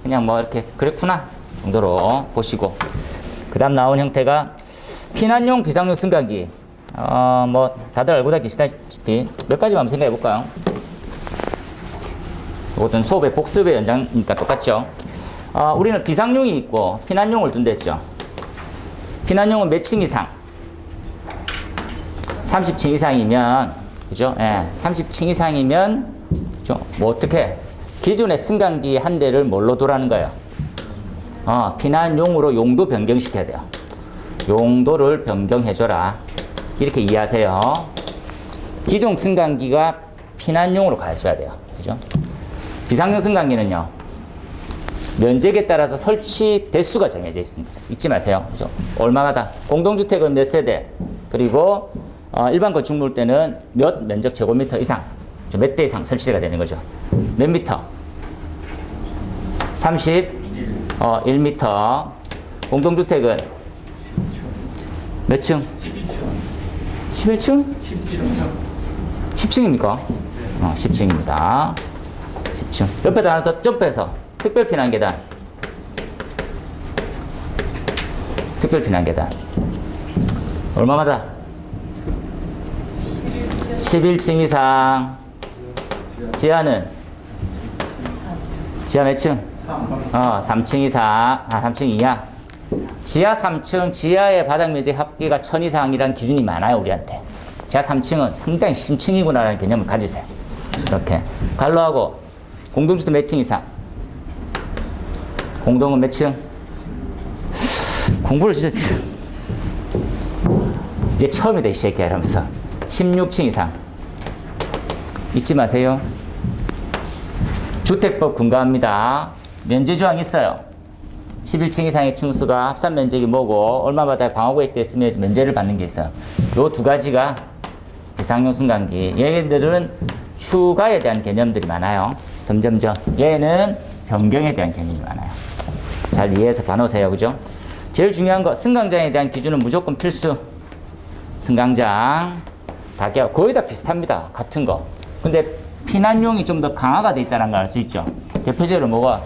그냥 이렇게, 그랬구나 정도로 보시고. 그 다음 나온 형태가 피난용, 비상용 승강기. 다들 알고 계시다시피 몇 가지만 한번 생각해 볼까요? 이것은 수업의 복습의 연장이니까 똑같죠. 우리는 비상용이 있고 피난용을 둔다 했죠. 피난용은 몇 층 이상? 30층 이상이면, 그죠? 30층 이상이면, 그죠? 어떻게? 기존의 승강기 한 대를 뭘로 도라는 거예요? 피난용으로 용도 변경시켜야 돼요. 용도를 변경해줘라. 이렇게 이해하세요. 기존 승강기가 피난용으로 가셔야 돼요. 그죠? 비상용 승강기는요, 면적에 따라서 설치 대수가 정해져 있습니다. 잊지 마세요. 그죠? 얼마마다. 공동주택은 몇 세대, 그리고 일반 건축물 때는 몇 면적 제곱미터 이상, 몇 대 이상 설치가 되는 거죠. 몇 미터? 31미터. 공동주택은 몇 층? 11층? 10층입니까? 10층입니다. 10층. 옆에다 하나 더 점프해서 특별 피난 계단. 특별 피난 계단. 얼마마다? 11층 이상. 지하는? 지하 몇 층? 3층 이상. 3층 이하. 지하 3층, 지하의 바닥 면적 합계가 1000 이상이라는 기준이 많아요, 우리한테. 지하 3층은 상당히 심층이구나라는 개념을 가지세요. 이렇게. 갈로하고, 공동주택 몇 층 이상? 공동은 몇 층? 공부를 진짜 이제 처음이다 이 새끼야 이러면서 16층 이상 잊지 마세요. 주택법 근거합니다. 면제조항 있어요. 11층 이상의 층수가 합산 면적이 뭐고 얼마마다 방어구획 됐으면 면제를 받는 게 있어요. 요 두 가지가 비상용 승강기. 얘네들은 추가에 대한 개념들이 많아요. 점점점. 얘는 변경에 대한 개념이 많아요. 잘 이해해서 봐놓으세요. 그죠? 제일 중요한 거 승강장에 대한 기준은 무조건 필수. 승강장 거의 다 비슷합니다. 같은 거. 근데 피난용이 좀 더 강화가 돼 있다는 걸 알 수 있죠. 대표적으로 뭐가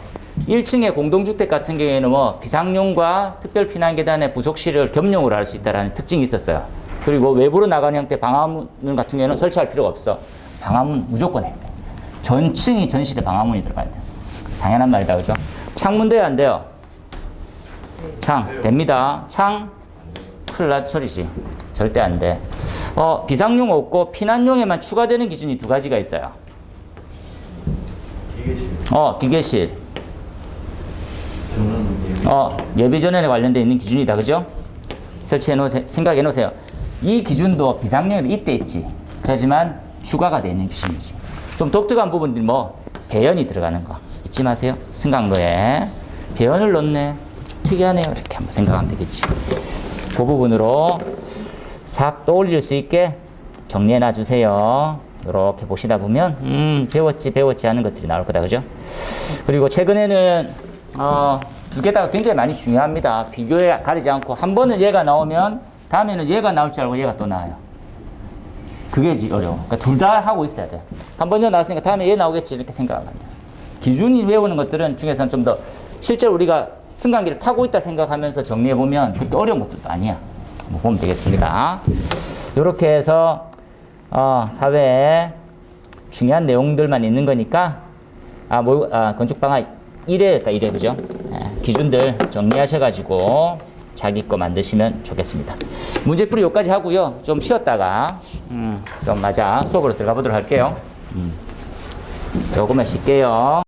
1층의 공동주택 같은 경우에는 뭐 비상용과 특별 피난계단의 부속실을 겸용으로 할 수 있다는 특징이 있었어요. 그리고 외부로 나가는 형태 방화문 같은 경우에는 설치할 필요가 없어. 방화문 무조건 해야 돼. 전층이 전실에 방화문이 들어가야 돼. 당연한 말이다. 그죠? 창문 돼야 안 돼요? 창 됩니다. 창 큰일 날 소리지. 절대 안 돼. 비상용 없고 피난용에만 추가되는 기준이 두 가지가 있어요. 기계실. 예비전원에 관련되어 있는 기준이다. 그죠? 설치해 놓으세요. 생각해 놓으세요. 이 기준도 비상용에는 이때 있지. 하지만 추가가 되어 있는 기준이지. 좀 독특한 부분들이 뭐 배연이 들어가는 거 잊지 마세요. 승강로에 배연을 넣네. 좀 특이하네요. 이렇게 한번 생각하면 되겠지. 그 부분으로 싹 떠올릴 수 있게 정리해 놔주세요. 이렇게 보시다 보면 배웠지 하는 것들이 나올 거다. 그죠? 그리고 최근에는 두 개 다 굉장히 많이 중요합니다. 비교에 가리지 않고 한 번은 얘가 나오면 다음에는 얘가 나올 줄 알고 얘가 또 나와요. 그게 어려워. 그러니까 둘 다 하고 있어야 돼. 한 번 얘 나왔으니까 다음에 얘 나오겠지 이렇게 생각하면 돼. 기준이 외우는 것들은 중에서는 좀 더 실제로 우리가 승강기를 타고 있다 생각하면서 정리해보면 그렇게 어려운 것들도 아니야. 한번 보면 되겠습니다. 이렇게 해서 사회에 중요한 내용들만 있는 거니까 건축방화 1회였다 1회 그죠? 기준들 정리하셔가지고 자기 거 만드시면 좋겠습니다. 문제풀이 여기까지 하고요. 좀 쉬었다가 좀 수업으로 들어가 보도록 할게요. 조금만 쉴게요.